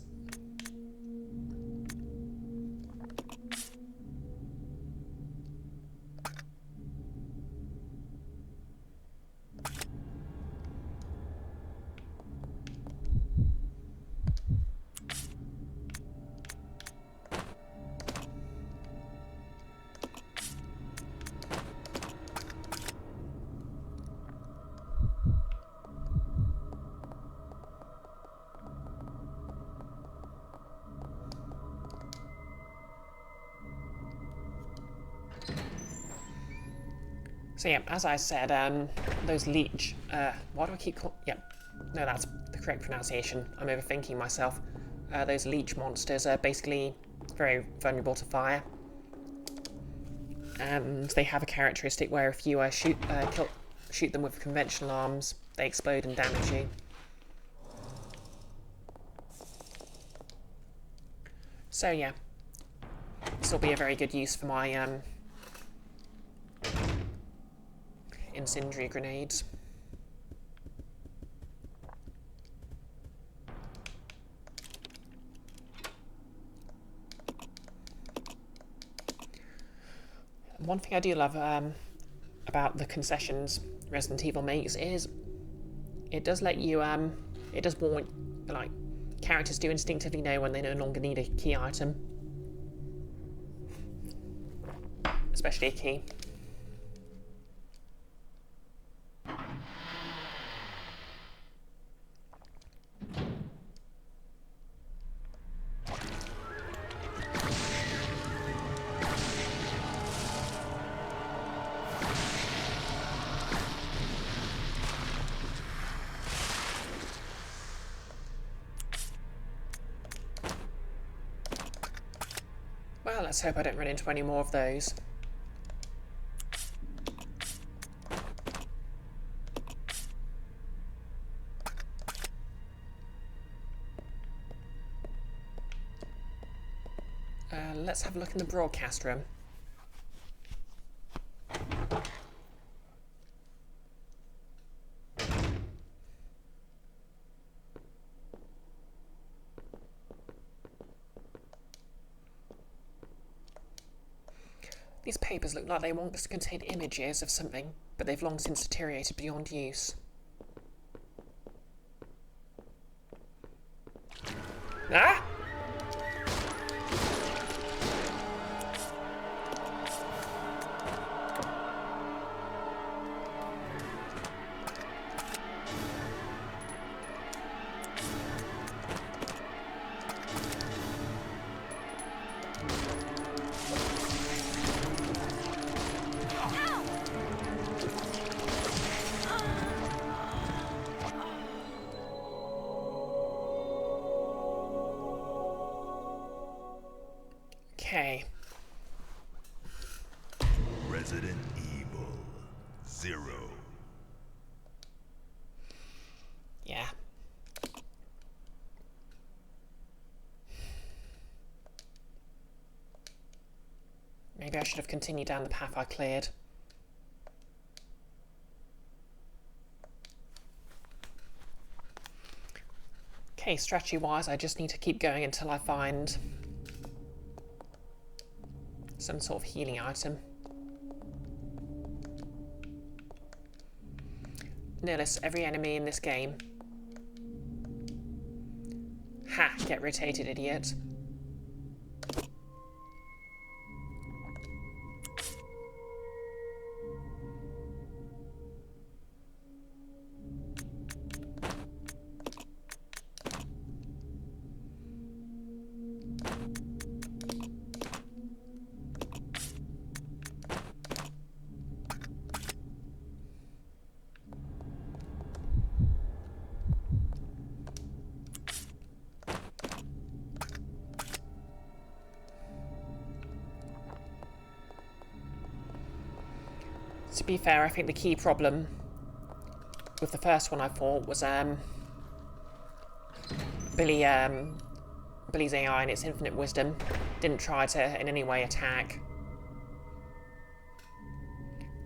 So yeah, as I said, those leech, why do I keep yep, no, that's the correct pronunciation. I'm overthinking myself. Those leech monsters are basically very vulnerable to fire. And they have a characteristic where if you shoot them with conventional arms, they explode and damage you. So yeah, this will be a very good use for my incendiary grenades. One thing I do love about the concessions Resident Evil makes is it does let you it does warn, like, characters do instinctively know when they no longer need a key item, especially a key. Well, let's hope I don't run into any more of those. Let's have a look in the broadcast room. These papers look like they want us to contain images of something, but they've long since deteriorated beyond use. Ah! Okay. Resident Evil 0. Yeah. Maybe I should have continued down the path I cleared. Okay, strategy-wise, I just need to keep going until I find some sort of healing item. Notice every enemy in this game. Ha! Get rotated, idiot. To be fair, I think the key problem with the first one I fought was Billy's AI and its infinite wisdom didn't try to in any way attack.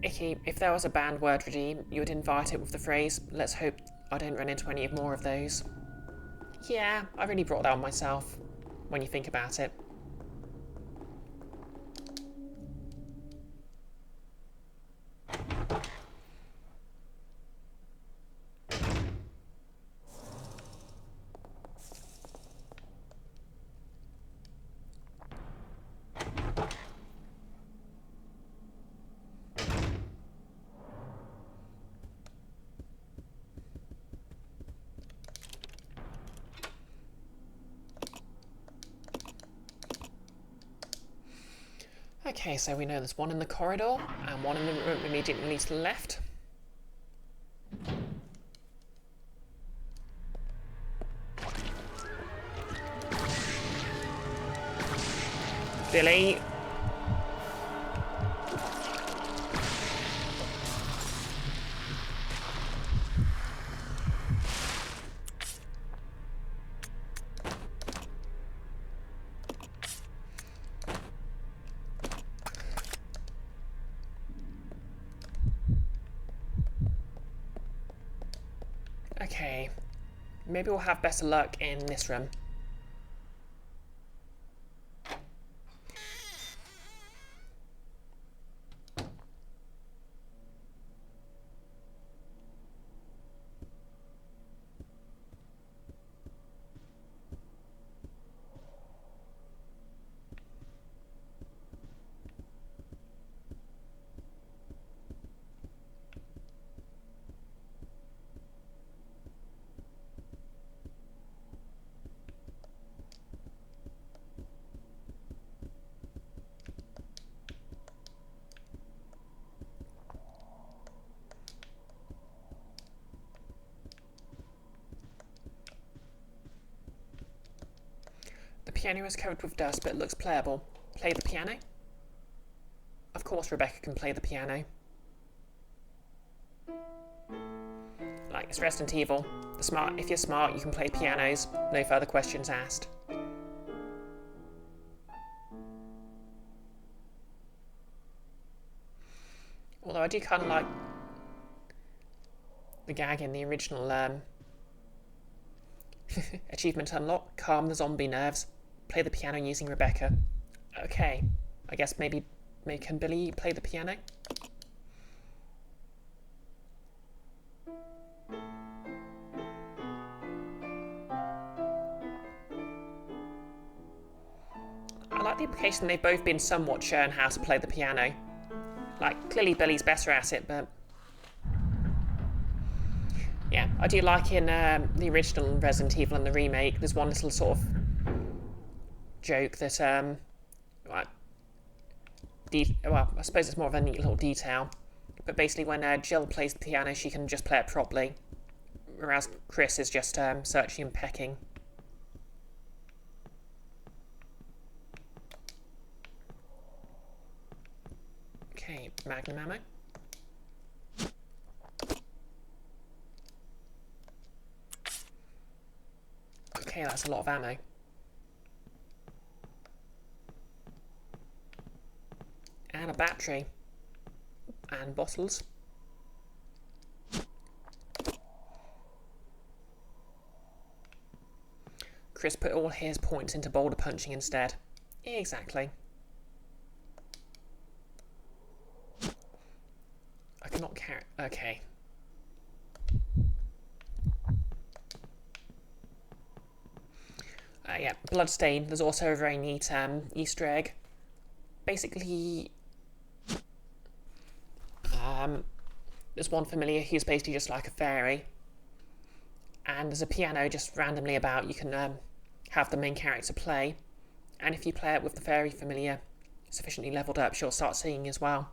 Icky, if there was a banned word redeem, you would invite it with the phrase, "Let's hope I don't run into any more of those." Yeah, I really brought that on myself, when you think about it. Okay, so we know there's one in the corridor and one in the room immediately to the left. Billy. Okay, maybe we'll have better luck in this room. The piano is covered with dust, but it looks playable. Play the piano? Of course Rebecca can play the piano. Like, it's Resident Evil. If you're smart, you can play pianos. No further questions asked. Although I do kind of like the gag in the original achievement unlock. Calm the zombie nerves. Play the piano using Rebecca. Okay, I guess maybe can Billy play the piano? I like the implication they've both been somewhat shown how to play the piano. Like, clearly Billy's better at it, but... yeah, I do like in the original Resident Evil and the remake, there's one little sort of joke that, well, I suppose it's more of a neat little detail, but basically when Jill plays the piano, she can just play it properly, whereas Chris is just searching and pecking. Okay, magnum ammo. Okay, that's a lot of ammo. And a battery. And bottles. Chris put all his points into boulder punching instead. Exactly. I cannot carry... okay. Yeah, bloodstain. There's also a very neat Easter egg. Basically, there's one familiar who's basically just like a fairy, and there's a piano just randomly about you can have the main character play, and if you play it with the fairy familiar sufficiently leveled up, she'll start singing as well.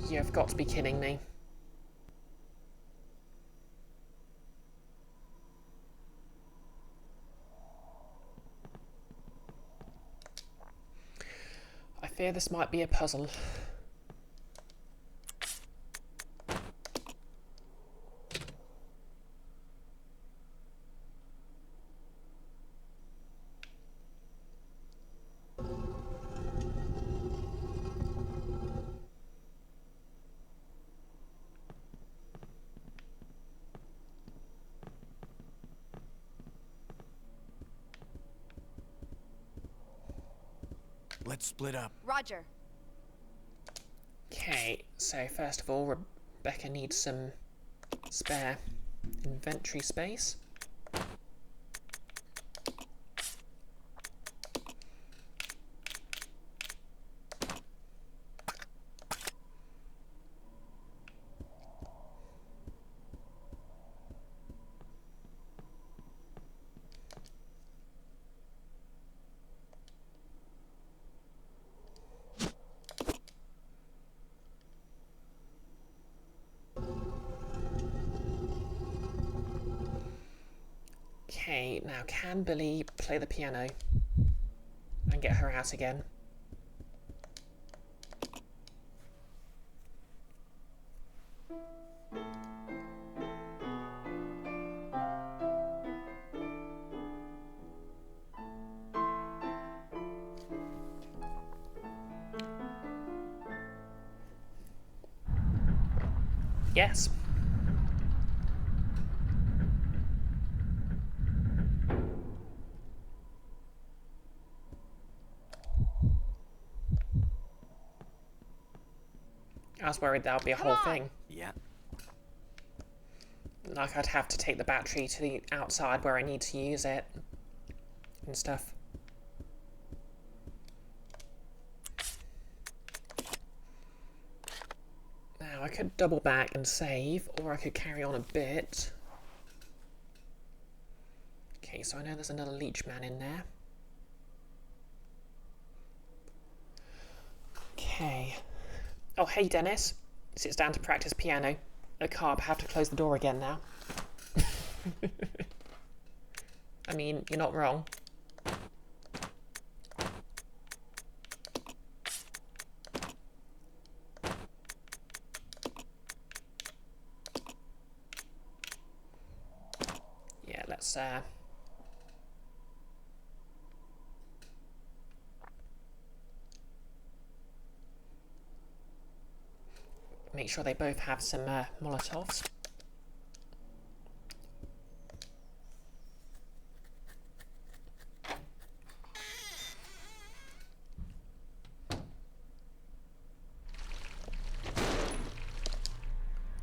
You've got to be kidding me. I fear this might be a puzzle. Let's split up. Roger. Okay, so first of all, Rebecca needs some spare inventory space. Okay, now can Billy play the piano and get her out again? Yes. I was worried that would be a whole thing. Yeah. Like I'd have to take the battery to the outside where I need to use it and stuff. Now I could double back and save, or I could carry on a bit. Okay, so I know there's another leech man in there. Okay. Oh, hey Dennis. Sits down to practice piano. A carb, have to close the door again now. I mean, you're not wrong. Yeah, let's make sure they both have some Molotovs.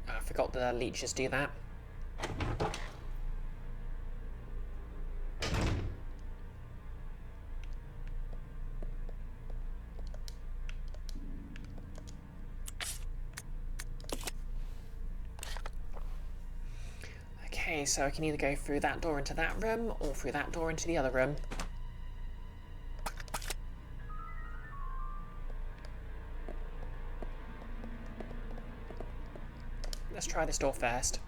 I forgot the leeches do that. Okay, so I can either go through that door into that room or through that door into the other room. Let's try this door first.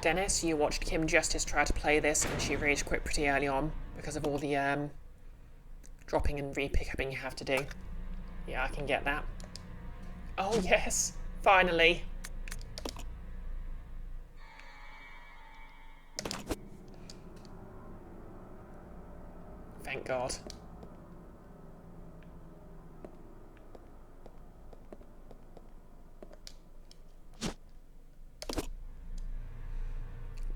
Dennis, you watched Kim Justice try to play this and she rage quit pretty early on because of all the dropping and re-pick-upping you have to do. Yeah, I can get that. Oh yes, finally. Thank God.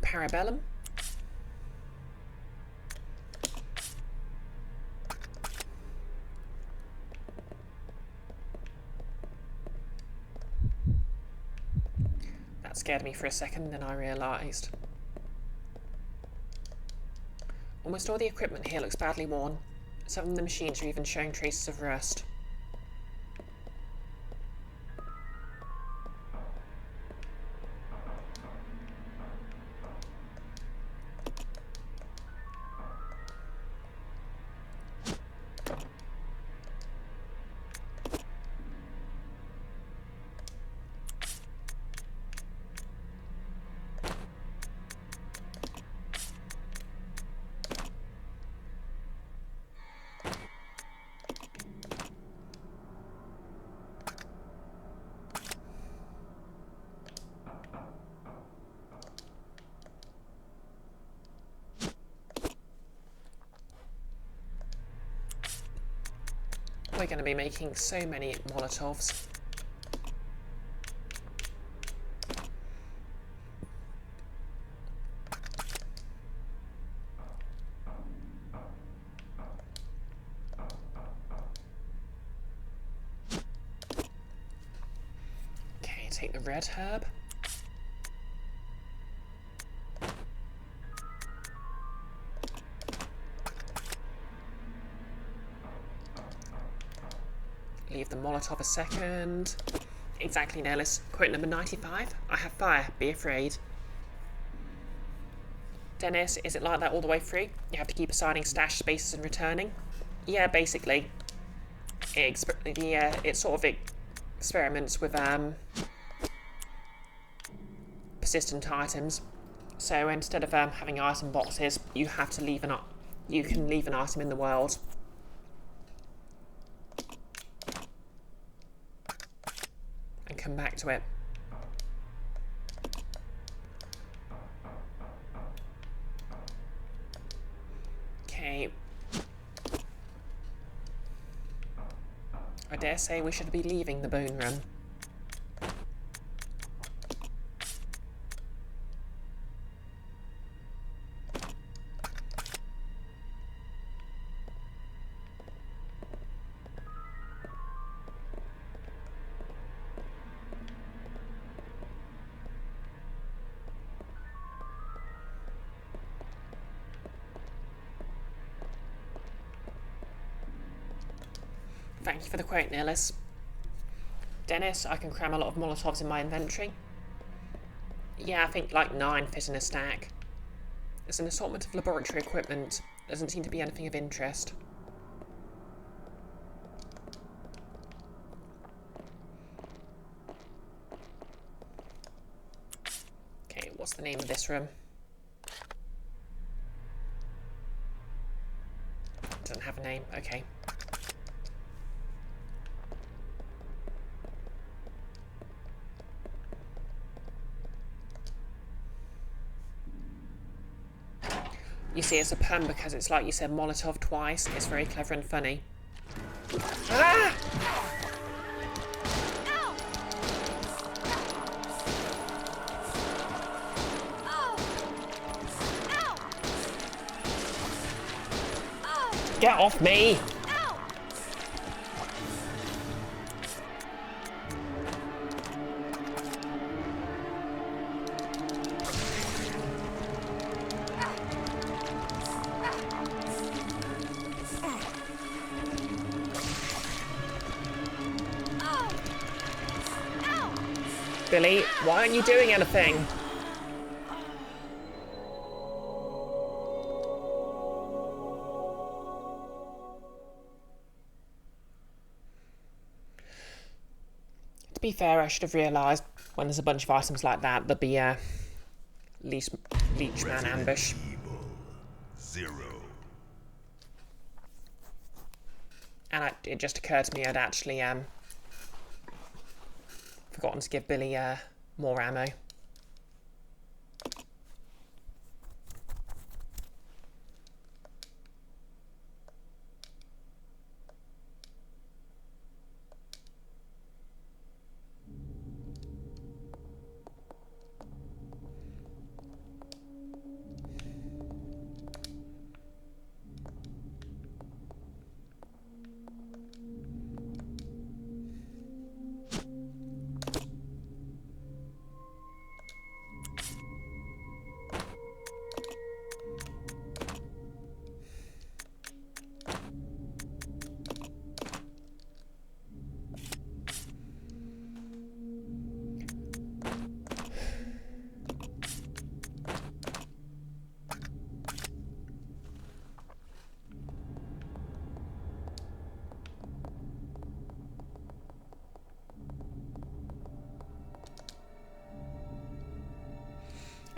Parabellum. That scared me for a second, then I realised. Almost all the equipment here looks badly worn. Some of the machines are even showing traces of rust. We're going to be making so many Molotovs. Okay, take the red herb. Leave the Molotov a second. Exactly, Nellis. Quote number 95. I have fire. Be afraid. Dennis, is it like that all the way through? You have to keep assigning stash spaces and returning? Yeah, basically. It sort of experiments with persistent items. So instead of having item boxes, you have to leave you can leave an item in the world. And come back to it. Okay. I dare say we should be leaving the boon room. Thank you for the quote, Nihilus. Dennis, I can cram a lot of Molotovs in my inventory. Yeah, I think like 9 fit in a stack. There's an assortment of laboratory equipment. Doesn't seem to be anything of interest. Okay, what's the name of this room? Doesn't have a name, okay. You see, it's a pun because it's like you said Molotov twice. It's very clever and funny. Ah! Get off me! Billy, why aren't you doing anything? To be fair, I should have realised when there's a bunch of items like that, there'd be a leech man ambush. Evil 0. And it just occurred to me I'd actually forgotten to give Billy more ammo.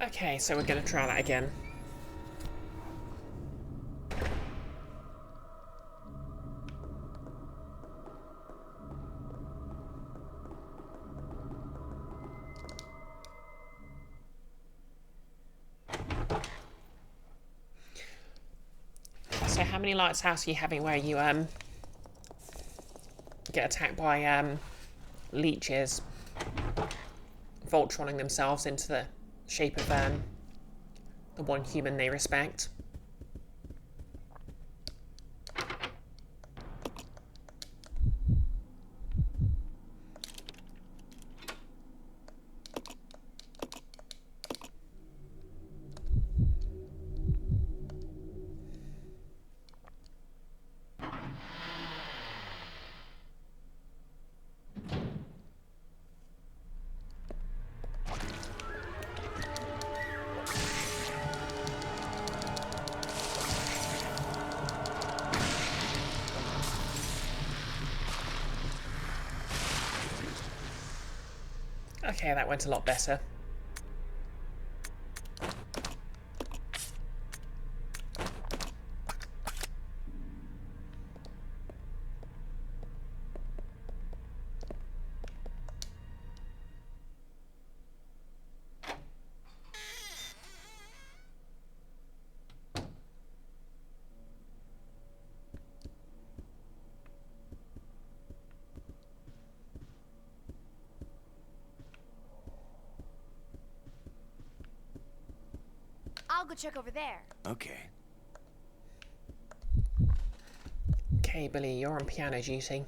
Okay, so we're going to try that again. So how many lights house are you having where you get attacked by leeches Voltroning themselves into the shape of the one human they respect? Okay, that went a lot better. I'll go check over there. Okay. Okay, Billy, you're on piano duty.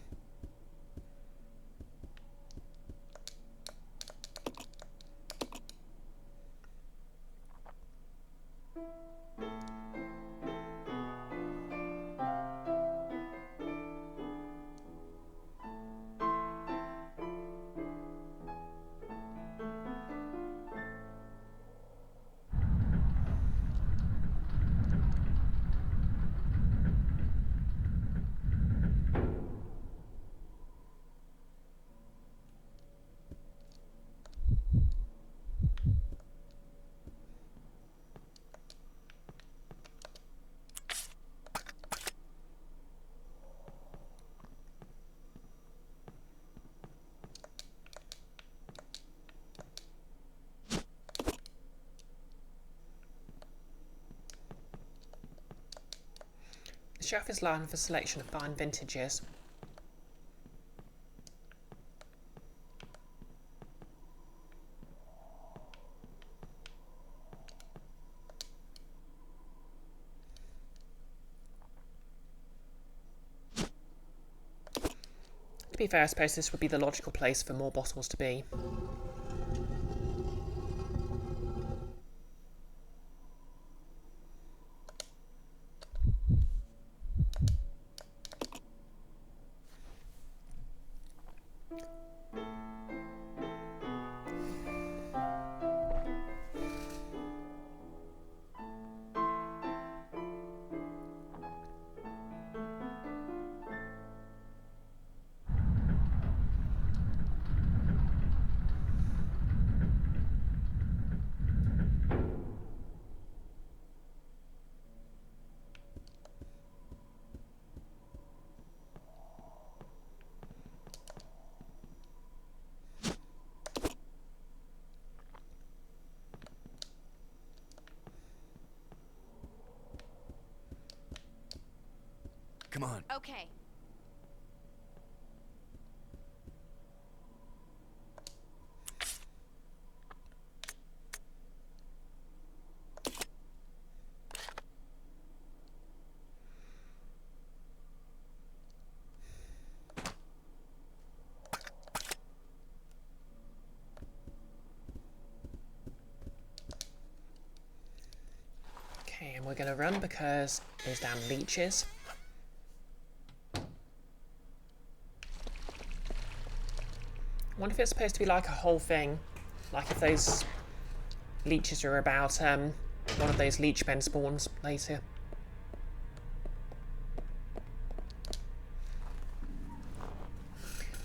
The shelf is lined with a selection of fine vintages. To be fair, I suppose this would be the logical place for more bottles to be. Come on. Okay. Okay, and we're going to run because those damn leeches. I wonder if it's supposed to be like a whole thing. Like if those leeches are about one of those leech men spawns later.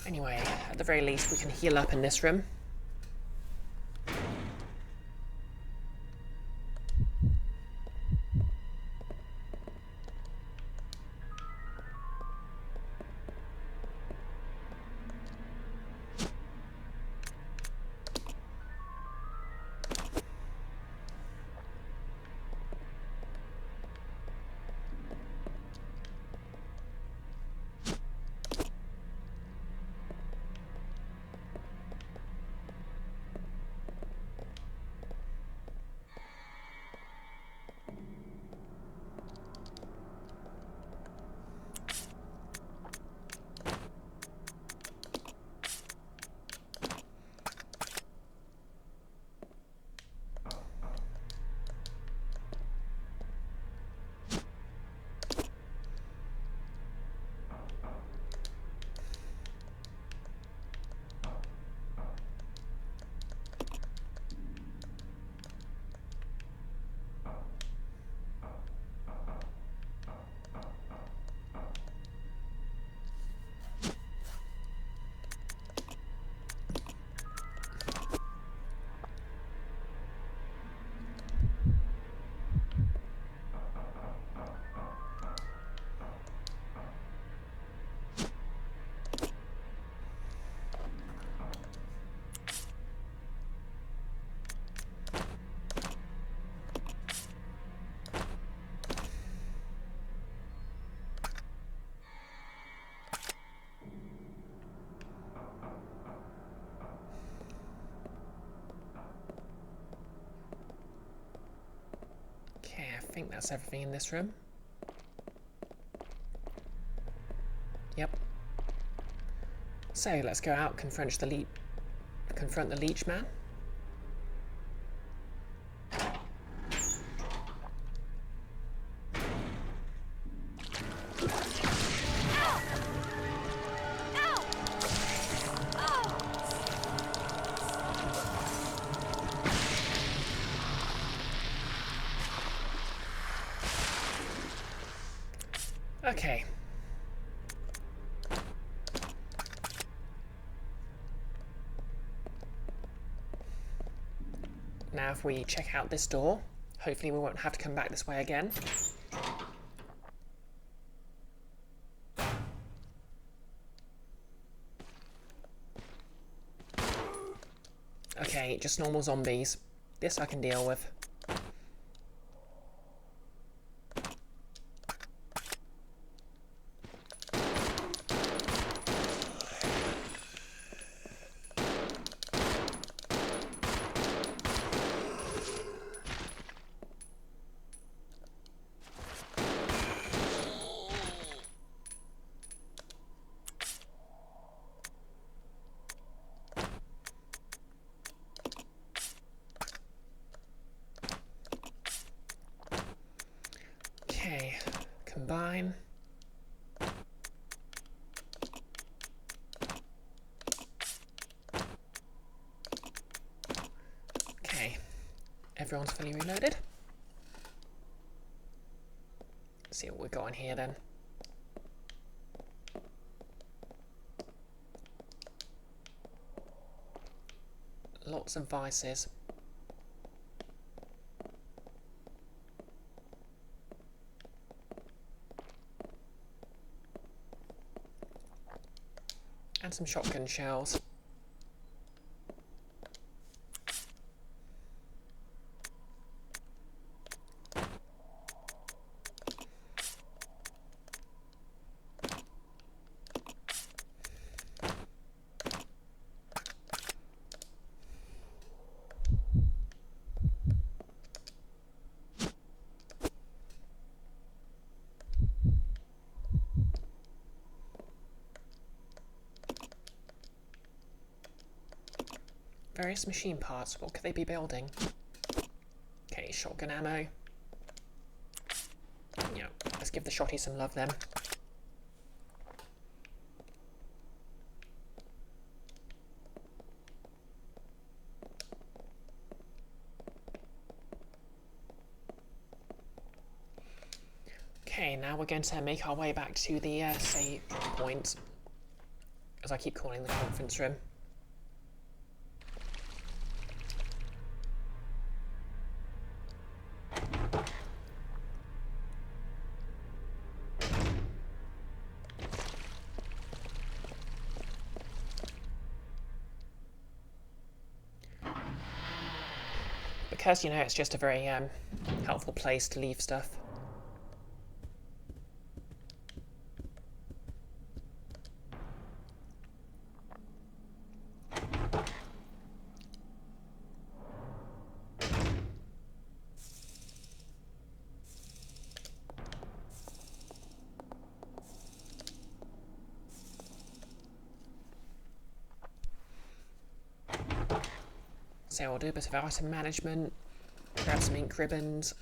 Anyway, at the very least we can heal up in this room. think that's everything in this room. Yep. So let's go out, confront the leech man. Okay. Now if we check out this door, hopefully we won't have to come back this way again. Okay, just normal zombies. This I can deal with. Okay, combine. Okay, everyone's fully reloaded. Let's see what we've got in here then. Lots of vices. And some shotgun shells. Various machine parts, what could they be building? Okay, shotgun ammo. Yeah, let's give the shotty some love then. Okay, now we're going to make our way back to the save point, as I keep calling the conference room. Because, you know, it's just a very helpful place to leave stuff. So I'll do a bit of item management, grab some ink ribbons.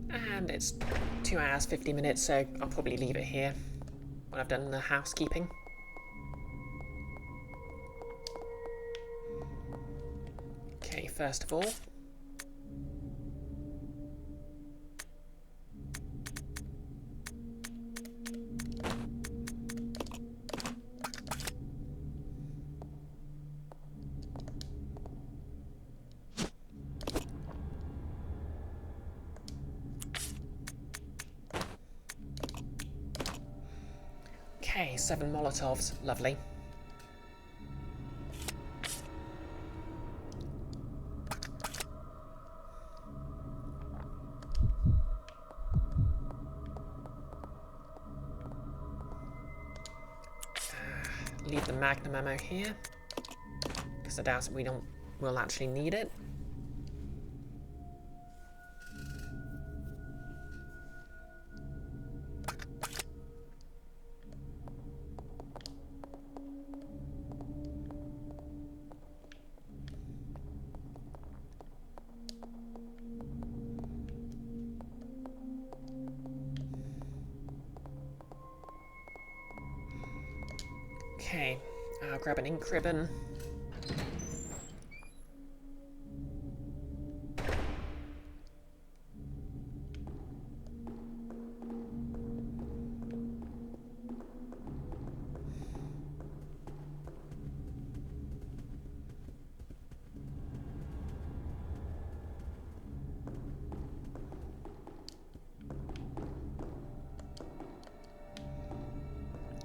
And it's 2 hours, 50 minutes, so I'll probably leave it here when I've done the housekeeping. Okay, first of all, okay, 7 Molotovs, lovely. leave the magnum ammo here, because I doubt we'll actually need it. Okay, I'll grab an ink ribbon.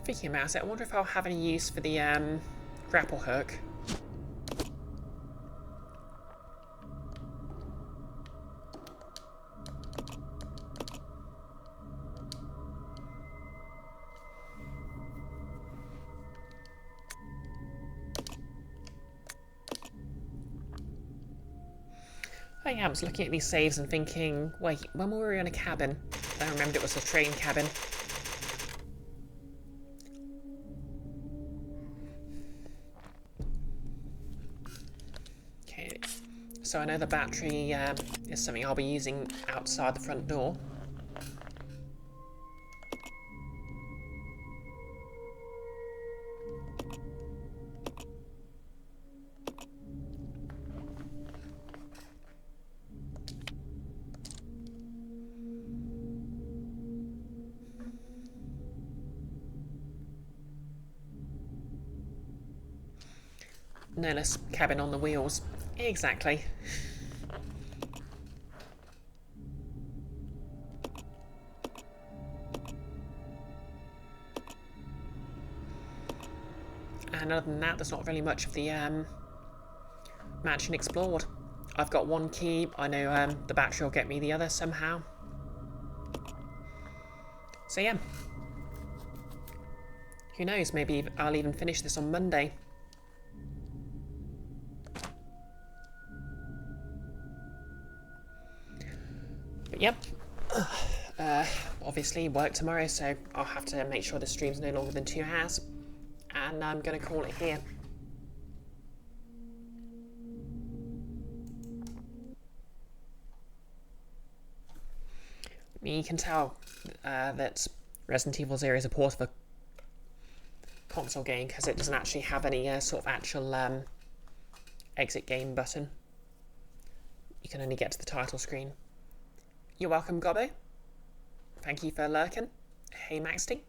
Thinking about it, I wonder if I'll have any use for the grapple hook. Oh yeah, I was looking at these saves and thinking, wait, when were we in a cabin? I remembered it was a train cabin. Okay, so I know the battery is something I'll be using outside the front door. No less cabin on the wheels. Exactly. And other than that, there's not really much of the mansion explored. I've got one key. I know the battery will get me the other somehow. So yeah. Who knows, maybe I'll even finish this on Monday. But yep. Obviously work tomorrow, so I'll have to make sure the stream's no longer than 2 hours. And I'm going to call it here. You can tell that Resident Evil 0 is a port of a console game because it doesn't actually have any sort of actual exit game button. You can only get to the title screen. You're welcome, Gobbo. Thank you for lurking. Hey, Maxty.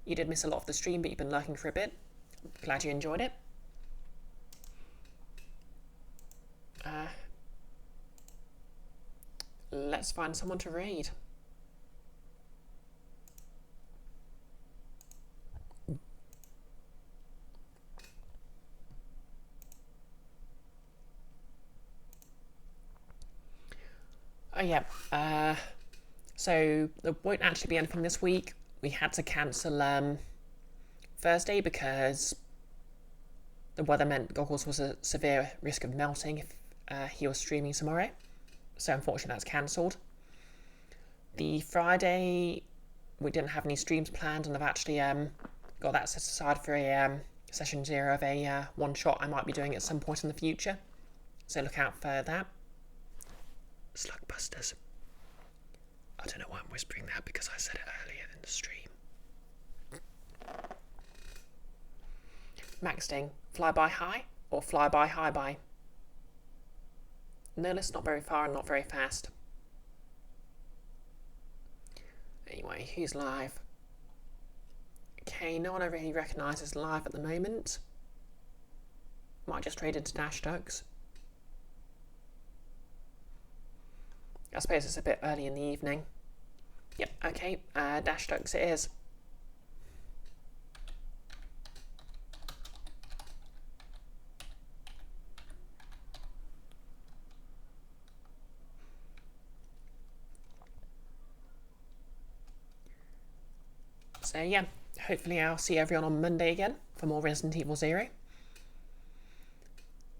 You did miss a lot of the stream, but you've been lurking for a bit. Glad you enjoyed it. Let's find someone to raid. Oh yeah, so there won't actually be anything this week. We had to cancel Thursday because the weather meant Goggles was a severe risk of melting if he was streaming tomorrow. So unfortunately that's cancelled. The Friday, we didn't have any streams planned, and I've actually got that set aside for a session 0 of a one-shot I might be doing at some point in the future. So look out for that. Slugbusters. I don't know why I'm whispering that, because I said it earlier in the stream. Maxting, fly by high or fly by high by? No, it's not very far and not very fast. Anyway, who's live? Okay, no one I really recognises live at the moment. Might just trade into Dash Ducks. I suppose it's a bit early in the evening. Yep, okay, Dash Ducks it is. So yeah, hopefully I'll see everyone on Monday again for more Resident Evil 0.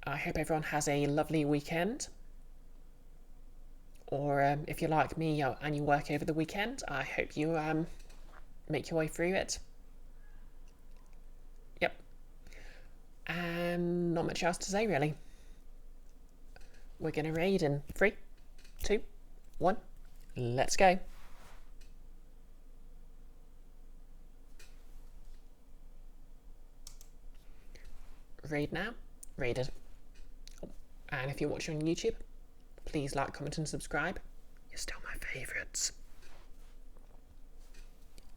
I hope everyone has a lovely weekend. Or if you're like me and you work over the weekend, I hope you make your way through it. Yep. And not much else to say, really. We're going to raid in 3, 2, 1. Let's go. Raid now. Raided. And if you're watching on YouTube, please like, comment and subscribe. You're still my favourites.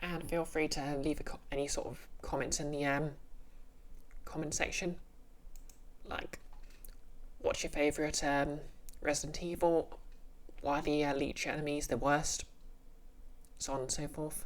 And feel free to leave any sort of comments in the comment section. Like, what's your favourite Resident Evil? Why are the leech enemies the worst? So on and so forth.